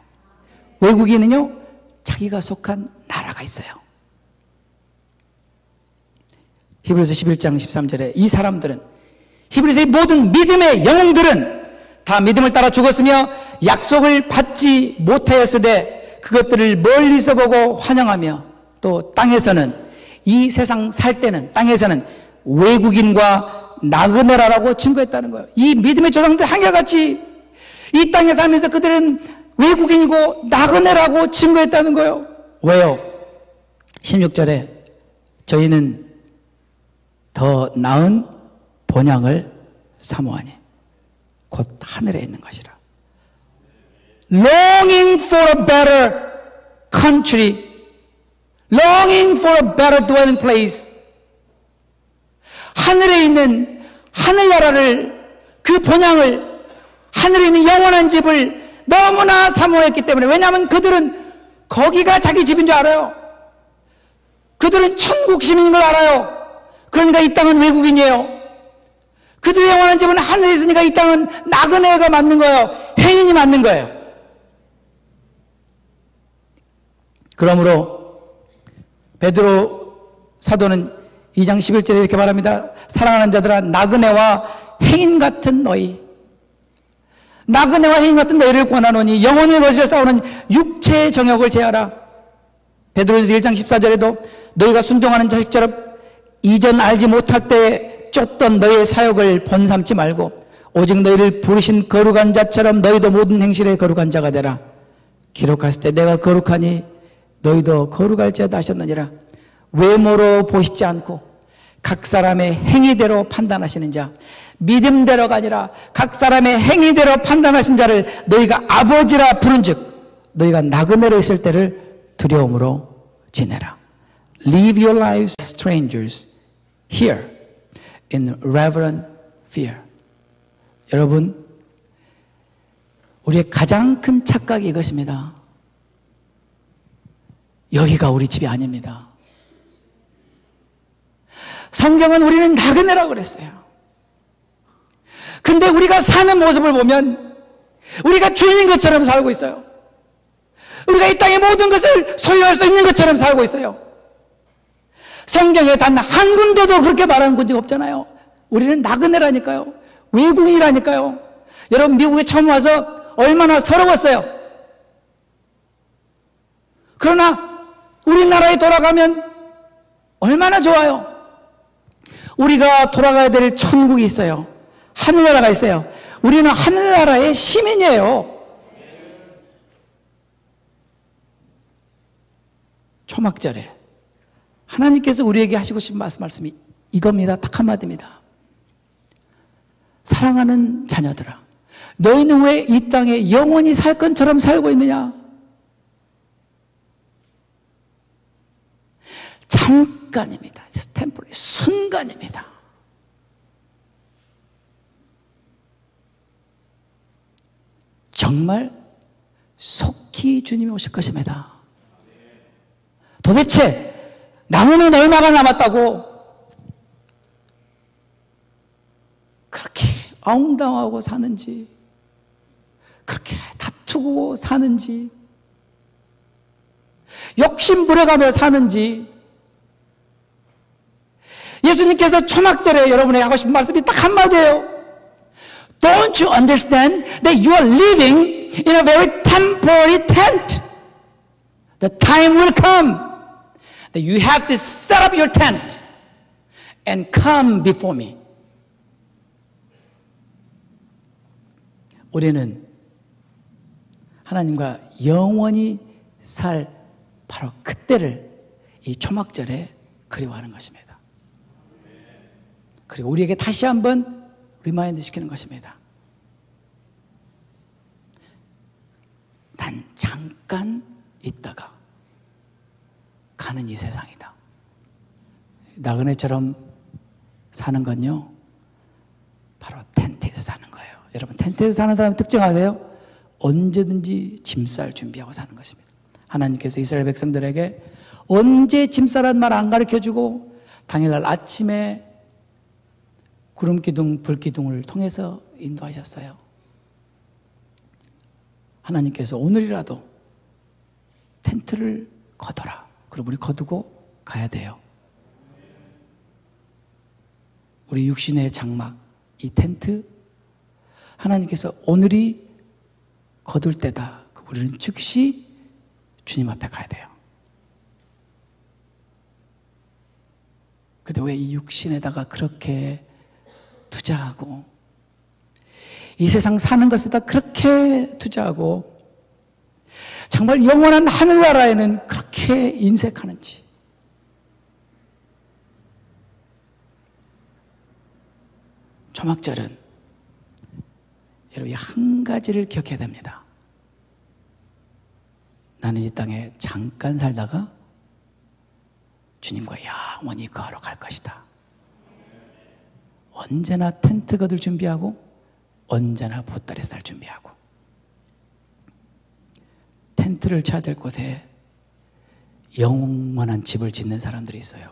외국인은요, 자기가 속한 나라가 있어요. 히브리서 11장 13절에 이 사람들은, 히브리서의 모든 믿음의 영웅들은 다 믿음을 따라 죽었으며 약속을 받지 못하였으되 그것들을 멀리서 보고 환영하며, 또 땅에서는, 이 세상 살 때는 땅에서는 외국인과 나그네라고 증거했다는 거예요. 이 믿음의 조상들 한결같이 이 땅에 살면서 그들은 외국인이고 나그네라고 증거했다는 거예요. 왜요? 16절에 저희는 더 나은 본향을 사모하니 곧 하늘에 있는 것이라. longing for a better country, longing for a better dwelling place. 하늘에 있는 하늘나라를, 그 본향을, 하늘에 있는 영원한 집을 너무나 사모했기 때문에, 왜냐하면 그들은 거기가 자기 집인 줄 알아요. 그들은 천국 시민인 걸 알아요. 그러니까 이 땅은 외국인이에요. 그들의 영원한 집은 하늘에 있으니까 이 땅은 나그네가 맞는 거예요. 행인이 맞는 거예요. 그러므로 베드로 사도는 2장 11절에 이렇게 말합니다. 사랑하는 자들아, 나그네와 행인 같은 너희, 나그네와 행인 같은 너희를 권하노니 영혼의 것을 싸우는 육체의 정욕을 제하라. 베드로전서 1장 14절에도 너희가 순종하는 자식처럼 이전 알지 못할 때 쫓던 너희의 사역을 본삼지 말고 오직 너희를 부르신 거룩한 자처럼 너희도 모든 행실에 거룩한 자가 되라. 기록했을 때 내가 거룩하니 너희도 거룩할지어다 하셨느니라. 외모로 보시지 않고 각 사람의 행위대로 판단하시는 자, 믿음대로가 아니라 각 사람의 행위대로 판단하신 자를 너희가 아버지라 부른즉 너희가 나그네로 있을 때를 두려움으로 지내라. Live your lives as strangers here in reverent fear. 여러분, 우리의 가장 큰 착각이 이것입니다. 여기가 우리 집이 아닙니다. 성경은 우리는 나그네라고 그랬어요. 근데 우리가 사는 모습을 보면 우리가 주인인 것처럼 살고 있어요. 우리가 이 땅의 모든 것을 소유할 수 있는 것처럼 살고 있어요. 성경에 단 한 군데도 그렇게 말하는 군데가 없잖아요. 우리는 나그네라니까요. 외국인이라니까요. 여러분, 미국에 처음 와서 얼마나 서러웠어요. 그러나 우리나라에 돌아가면 얼마나 좋아요. 우리가 돌아가야 될 천국이 있어요. 하늘나라가 있어요. 우리는 하늘나라의 시민이에요. 초막절에 하나님께서 우리에게 하시고 싶은 말씀이 이겁니다. 딱 한마디입니다. 사랑하는 자녀들아, 너희는 왜 이 땅에 영원히 살 것처럼 살고 있느냐? 잠깐입니다. 템포리, 순간입니다. 정말 속히 주님이 오실 것입니다. 도대체 남으면 얼마가 남았다고 그렇게 아웅다웅하고 사는지, 그렇게 다투고 사는지, 욕심 부려가며 사는지. 예수님께서 초막절에 여러분에게 하고 싶은 말씀이 딱 한마디예요. Don't you understand that you are living in a very temporary tent? The time will come that you have to set up your tent and come before me. 우리는 하나님과 영원히 살 바로 그때를 이 초막절에 그리워하는 것입니다. 그리고 우리에게 다시 한번 리마인드 시키는 것입니다. 난 잠깐 있다가 가는 이 세상이다. 나그네처럼 사는 건요, 바로 텐트에서 사는 거예요. 여러분, 텐트에서 사는 사람 특징 아세요? 언제든지 짐 쌀 준비하고 사는 것입니다. 하나님께서 이스라엘 백성들에게 언제 짐 싸라는 말 안 가르쳐주고 당일날 아침에 구름기둥, 불기둥을 통해서 인도하셨어요. 하나님께서 오늘이라도 텐트를 거둬라. 그럼 우리 거두고 가야 돼요. 우리 육신의 장막, 이 텐트, 하나님께서 오늘이 거둘 때다. 우리는 즉시 주님 앞에 가야 돼요. 근데 왜 이 육신에다가 그렇게 투자하고 이 세상 사는 것에다 그렇게 투자하고 정말 영원한 하늘나라에는 그렇게 인색하는지. 초막절은 여러분 한 가지를 기억해야 됩니다. 나는 이 땅에 잠깐 살다가 주님과 영원히 거하러 갈 것이다. 언제나 텐트 거둘 준비하고 언제나 보따리 쌀 준비하고 텐트를 쳐야 될 곳에 영원한 집을 짓는 사람들이 있어요.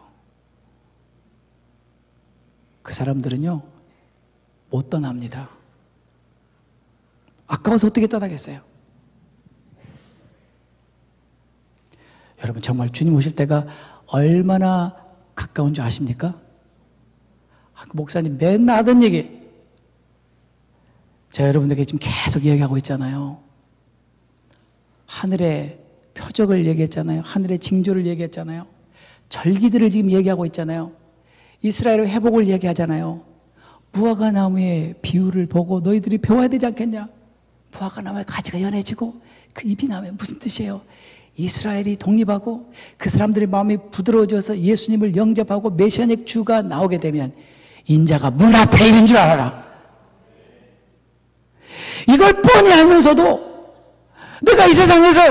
그 사람들은요 못 떠납니다. 아까워서 어떻게 떠나겠어요? 여러분 정말 주님 오실 때가 얼마나 가까운 줄 아십니까? 목사님 맨날 하던 얘기 제가 여러분들에게 지금 계속 얘기하고 있잖아요. 하늘의 표적을 얘기했잖아요. 하늘의 징조를 얘기했잖아요. 절기들을 지금 얘기하고 있잖아요. 이스라엘의 회복을 얘기하잖아요. 무화과 나무의 비유를 보고 너희들이 배워야 되지 않겠냐? 무화과 나무의 가지가 연해지고 그 잎이 나면 무슨 뜻이에요? 이스라엘이 독립하고 그 사람들의 마음이 부드러워져서 예수님을 영접하고 메시아닉 주가 나오게 되면 인자가 문 앞에 있는 줄 알아라. 이걸 뻔히 알면서도 내가 이 세상에서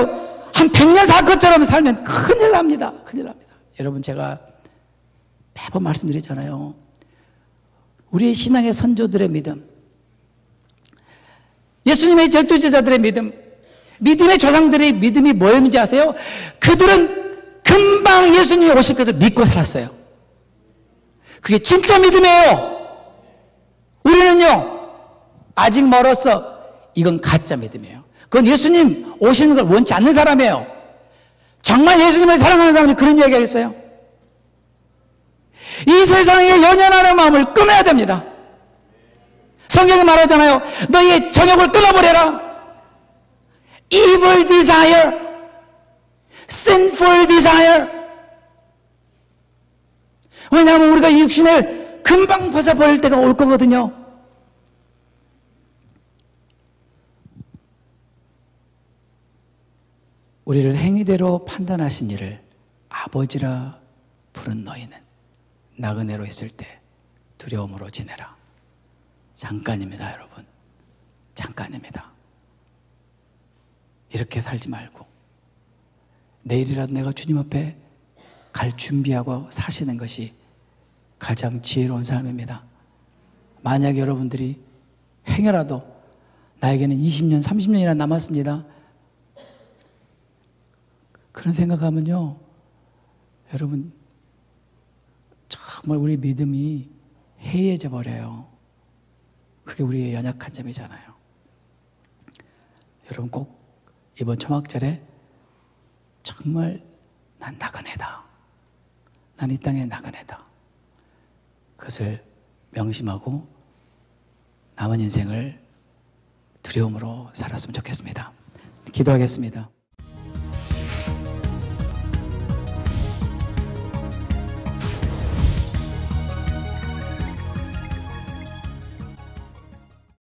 한 100년 살 것처럼 살면 큰일 납니다. 큰일 납니다. 여러분 제가 매번 말씀드리잖아요. 우리의 신앙의 선조들의 믿음, 예수님의 12제자들의 믿음, 믿음의 조상들의 믿음이 뭐였는지 아세요? 그들은 금방 예수님이 오실 것을 믿고 살았어요. 그게 진짜 믿음이에요. 우리는요 아직 멀었어. 이건 가짜 믿음이에요. 그건 예수님 오시는 걸 원치 않는 사람이에요. 정말 예수님을 사랑하는 사람이 그런 이야기 하겠어요? 이 세상에 연연하는 마음을 끊어야 됩니다. 성경이 말하잖아요. 너희의 정욕을 끊어버려라. Evil desire, sinful desire. 왜냐하면 우리가 이 육신을 금방 벗어버릴 때가 올 거거든요. 우리를 행위대로 판단하신 이를 아버지라 부른 너희는 나그네로 있을 때 두려움으로 지내라. 잠깐입니다, 여러분. 잠깐입니다. 이렇게 살지 말고 내일이라도 내가 주님 앞에 갈 준비하고 사시는 것이 가장 지혜로운 삶입니다. 만약 여러분들이 행여라도 나에게는 20년, 30년이나 남았습니다. 그런 생각하면요, 여러분 정말 우리 믿음이 해이해져 버려요. 그게 우리의 연약한 점이잖아요. 여러분 꼭 이번 초막절에 정말 난 나그네다. 난 이 땅에 나그네다. 그것을 명심하고 남은 인생을 두려움으로 살았으면 좋겠습니다. 기도하겠습니다.